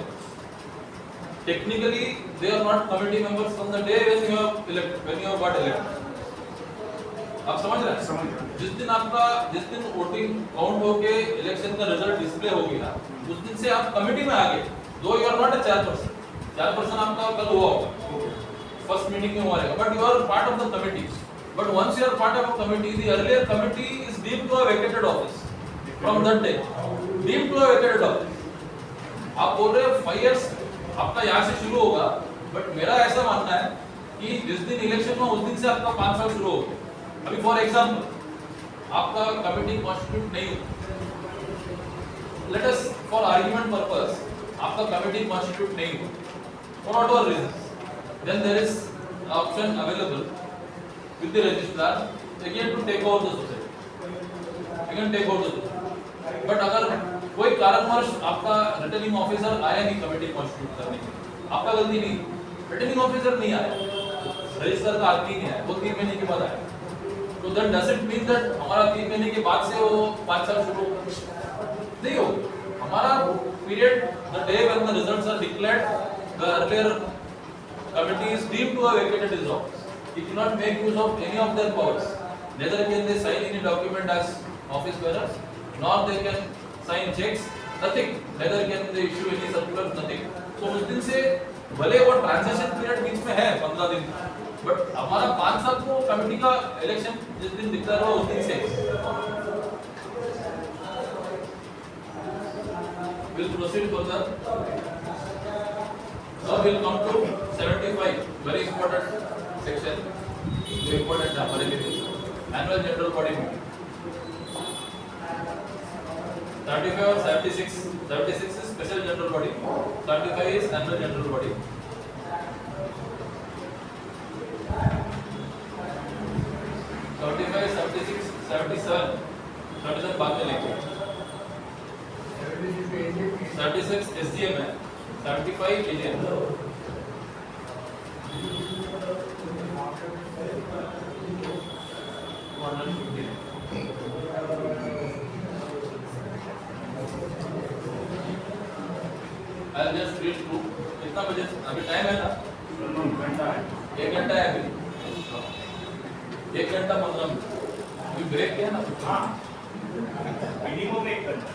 Technically they are not committee members from the day when you have got elected. आप समझ रहे हैं? समझ रहे हैं। जिस दिन वोटिंग काउंट होके इलेक्शन का रिजल्ट डिस्प्ले हो गया, उस दिन से आप कमेटी में आ गए, though you are not a chairperson आपका कल हुआ होगा, फर्स्ट मीटिंग में हुआ रहेगा, but you are part of the committee. But once you are part of a committee, the earlier committee is deemed to a vacated office from that day, deemed to a vacated office. आप बोल रहे हैं 5 years आपका यहाँ से शुरू होगा, but मेरा ऐसा मानना है कि जिस दिन इलेक्शन हुआ उस दिन से आपका 5 साल शुरू हो गया। अभी फॉर एग्जाम्पल आपका कमिटी कॉन्स्टिट्यूट नहीं हुआ, let us for argument purpose आपका कमिटी कॉन्स्टिट्यूट नहीं हुआ for whatever reasons, then there is option available with the registrar again to take over the society, again take over the society. But अगर कोई कारणवश आपका returning officer आया नहीं committee constitute करने के, आपका गलती नहीं, रिटर्निंग ऑफिसर नहीं आया, रजिस्टर का आदमी नहीं आया, वो 3 महीने के बाद आया, तो then does it mean that हमारा 3 महीने के बाद से वो 5 साल शुरू नहीं हो। हमारा period the day when the results are declared, the earlier committee is deemed to have vacated his office. He cannot make use of any of their powers. Neither can they sign any document as office bearers, nor they can sign checks, nothing. Neither can they issue any circulars, nothing. So उस दिन से भले वो transition period बीच में है 15 दिन, but हमारा 5 साल को कमेटी का इलेक्शन जिस दिन डिक्लेयर हुआ उस दिन से। We'll proceed further. Now we'll come to 75, very important section, very important है हमारे लिए, annual general body meeting. 35 और 76, 76 is special general body, 35 is annual general body. Thirty-five, 76, 77, 77 बाद में लेंगे। 36 SGM है, 75 AGM। I'll just read through. कितना बजे अभी टाइम है ना? 1 घंटा है अभी। 1 घंटा 15 मिनट। अभी ब्रेक किया ना? हाँ मिनिमम 1 घंटा।